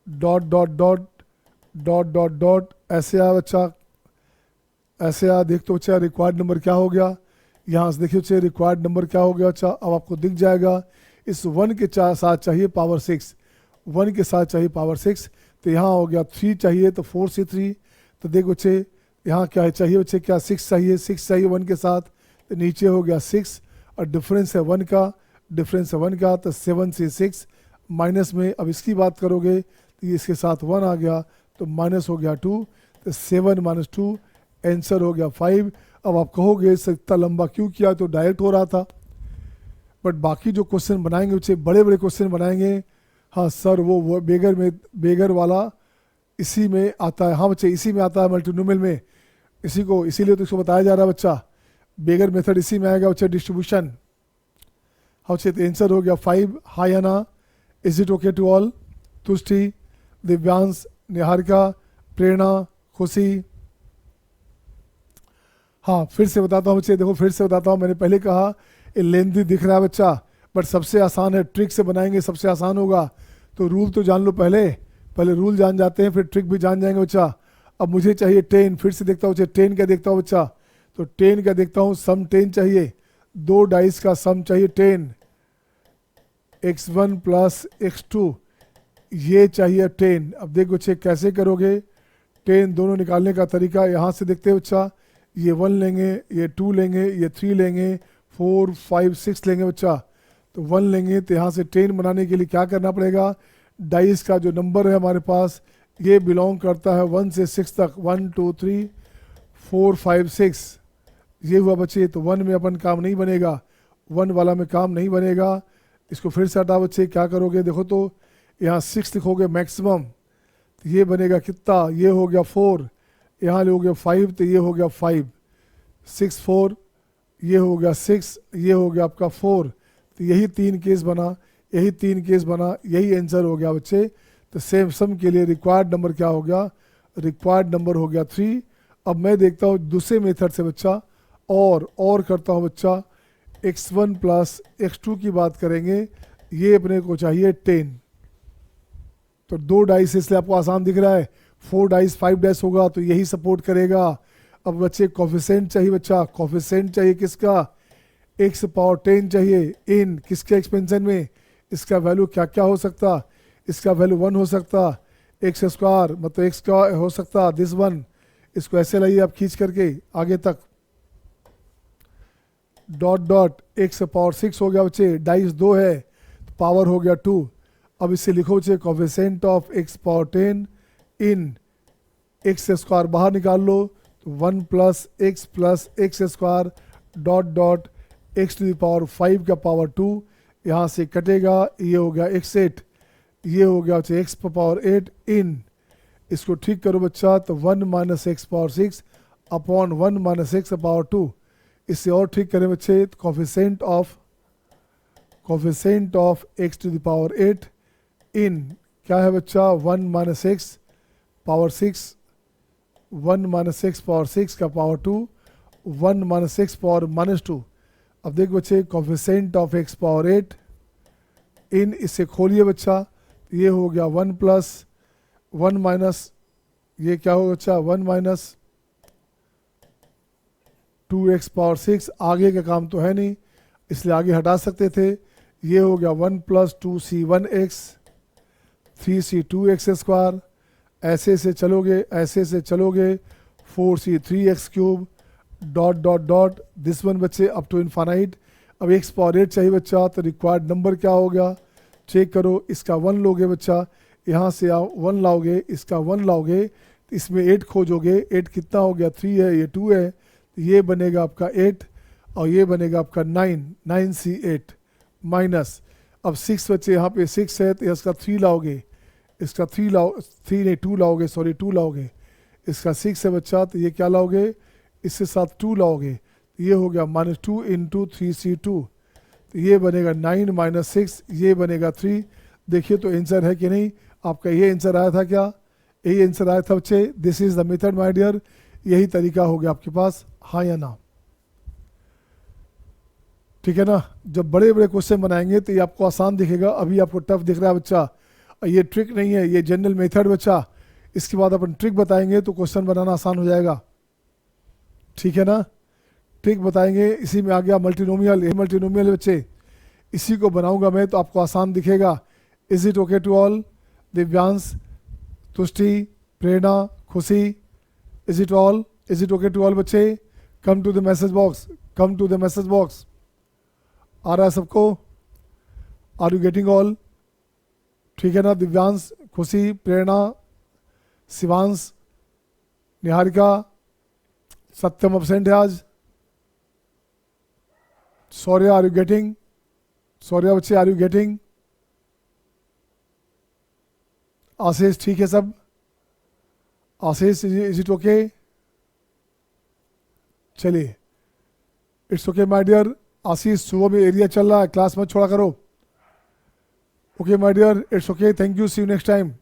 dot dot dot dot dot dot ऐसे आया बच्चा। ऐसे आप देखते हो बच्चा रिक्वायर्ड नंबर क्या हो गया, यहाँ से देखिए बच्चे रिक्वायर्ड नंबर क्या हो गया बच्चा, अब आपको दिख जाएगा इस 1 के साथ चाहिए पावर 6, 1 के साथ चाहिए पावर 6, तो यहाँ हो गया 3 चाहिए तो 4 से 3, तो देख बच्चे यहाँ क्या है चाहिए बच्चे, क्या 6 चाहिए, 6 चाहिए 1 के साथ, तो नीचे हो गया 6 और डिफरेंस है 1 का, डिफरेंस है 1 का, तो 7 से 6 माइनस में अब इसकी बात करोगे तो ये इसके साथ 1 आ गया तो माइनस हो गया 2, तो 7 माइनस 2 आंसर हो गया 5। अब आप कहोगे इतना लंबा क्यों किया, तो डायरेक्ट हो रहा था, बट बाकी जो क्वेश्चन बनाएंगे बच्चे बड़े बड़े क्वेश्चन बनाएंगे, हाँ सर वो बेगर वाला इसी में आता है, हाँ बच्चे इसी में आता है मल्टीनोमियल में, इसी को इसीलिए तो इसको बताया जा रहा है बच्चा, बेगर मेथड इसी में आएगा बच्चा डिस्ट्रीब्यूशन। हाँ बच्चे तो आंसर हो गया 5। हाँ या ना, is it okay to all? Tushti, Divyansh, Niharika, Prerna, Khushi. हाँ फिर से बताता हूँ बच्चे, देखो फिर से बताता हूँ, मैंने पहले कहा ये लेंथी दिख रहा है बच्चा, बट सबसे आसान है, ट्रिक से बनाएंगे सबसे आसान होगा, तो रूल तो जान लो पहले रूल जान जाते हैं फिर ट्रिक भी जान जाएंगे बच्चा। अब मुझे चाहिए 10, फिर से देखता हूँ बच्चे 10 क्या देखता हूँ बच्चा, तो 10 क्या देखता हूँ, सम 10 चाहिए, 2 डाइस का सम चाहिए 10, x1 प्लस x2 ये चाहिए 10। अब देख बच्चे कैसे करोगे, 10 दोनों निकालने का तरीका यहाँ से देखते हैं बच्चा, ये 1 लेंगे, ये 2 लेंगे, ये 3 लेंगे, 4 5 6 लेंगे बच्चा, तो 1 लेंगे, तो यहाँ से 10 बनाने के लिए क्या करना पड़ेगा, डाइस का जो नंबर है हमारे पास ये बिलोंग करता है 1 से 6 तक, 1 2 3 4 5 6 ये हुआ बच्चे, तो 1 में अपन काम नहीं बनेगा, 1 वाला में काम नहीं बनेगा, इसको फिर से हटा बच्चे, क्या करोगे देखो तो यहाँ 6 लिखोगे मैक्सिमम, तो ये बनेगा कितना, ये हो गया 4, यहाँ लोगे 5 तो ये हो गया 5, 6 4, ये हो गया 6, ये हो गया आपका 4, तो यही 3 केस बना, यही 3 केस बना, यही आंसर हो गया बच्चे। तो सेम सम के लिए रिक्वायर्ड नंबर क्या हो गया, रिक्वायर्ड नंबर हो गया 3। अब मैं देखता हूँ दूसरे मेथड से बच्चा, और करता हूँ बच्चा, x1 प्लस x2 की बात करेंगे, ये अपने को चाहिए 10, तो 2 डाइस इसलिए आपको आसान दिख रहा है, 4 डाइस 5 डाइस होगा तो यही सपोर्ट करेगा। अब बच्चे कोफिशिएंट चाहिए बच्चा, कोफिशिएंट चाहिए किसका, x पावर 10 चाहिए, इन किसके एक्सपेंशन में, इसका वैल्यू क्या क्या हो सकता, इसका वैल्यू 1 हो सकता, x स्क्वायर मतलब x का हो सकता दिस 1, इसको ऐसे लाइए आप खींच करके आगे तक, डॉट डॉट x पावर 6 हो गया बच्चे, डाइस 2 है तो पावर हो गया 2। अब इसे लिखो बच्चे coefficient of x power 10 in x square बाहर निकाल लो, तो 1 plus x square dot dot x to the power 5 का पावर 2, यहाँ से कटेगा, ये हो गया x8, ये हो गया बच्चे x पावर 8 इन, इसको ठीक करो बच्चा, तो 1 minus X power 6 upon 1 minus X power 2, इससे और ठीक करें बच्चे, coefficient of x to the power 8 in क्या है बच्चा, 1 minus X power 6, 1 minus X power 6 का power 2, 1 minus X power minus 2। अब देख बच्चे coefficient of x power 8 in, इससे खोलिए बच्चा, ये हो गया 1 प्लस 1 माइनस, ये क्या होगा बच्चा 1 माइनस 2x पावर 6, आगे का काम तो है नहीं इसलिए आगे हटा सकते थे, ये हो गया 1 प्लस 2c1x 3c2x स्क्वायर, ऐसे से चलोगे 4c3x cube dot dot dot this one बच्चे अप टू इनफाइनाइट। अब x पावर 8 चाहिए बच्चा, तो रिक्वायर्ड नंबर क्या होगा, चेक करो, इसका 1 लोगे बच्चा, यहाँ से आओ 1 लाओगे, इसका 1 लाओगे, तो इसमें 8 खोजोगे, 8 कितना हो गया 3 है, ये 2 है, तो ये बनेगा आपका 8 और ये बनेगा आपका 9c8 माइनस, अब 6 बच्चे यहाँ पे 6 है तो इसका 3 लाओगे, इसका 2 लाओगे, सॉरी 2 लाओगे, इसका 6 है बच्चा, तो ये क्या लाओगे, इसके साथ 2 लाओगे, तो ये हो गया -2 इंटू 3c2, तो ये बनेगा 9 माइनस 6, ये बनेगा 3। देखिए तो आंसर है कि नहीं, आपका ये आंसर आया था क्या, यही आंसर आया था बच्चे, this is the method my dear, यही तरीका हो गया आपके पास, हाँ या ना, ठीक है ना। जब बड़े बड़े क्वेश्चन बनाएंगे तो ये आपको आसान दिखेगा, अभी आपको टफ दिख रहा है बच्चा, ये ट्रिक नहीं है, ये जनरल मेथड बच्चा, इसके बाद अपन ट्रिक बताएंगे तो क्वेश्चन बनाना आसान हो जाएगा। ठीक है ना? ट्रिक बताएंगे, इसी में आ गया मल्टीनोमियल। ये मल्टीनोमियल बच्चे, इसी को बनाऊंगा मैं तो आपको आसान दिखेगा। Is it okay to all? Divyansh, Tushti, Prerna, Khushi, is it all? Is it okay to all बच्चे? Come to the message box, come to the message box. आ रहा है सबको? Are you getting all? ठीक है ना? दिव्यांश, खुशी, प्रेरणा, शिवांश, निहारिका, सत्यम अब्सेंट है आज। Saurya, are you getting? Saurya बच्चे, आर यू गेटिंग? आशीष, ठीक है सब? Ashish, is it okay? चलिए, it's okay my dear. Ashish, सुबह में एरिया चल रहा है, क्लास मत छोड़ा करो। Okay my dear, it's okay, thank you, see you next time.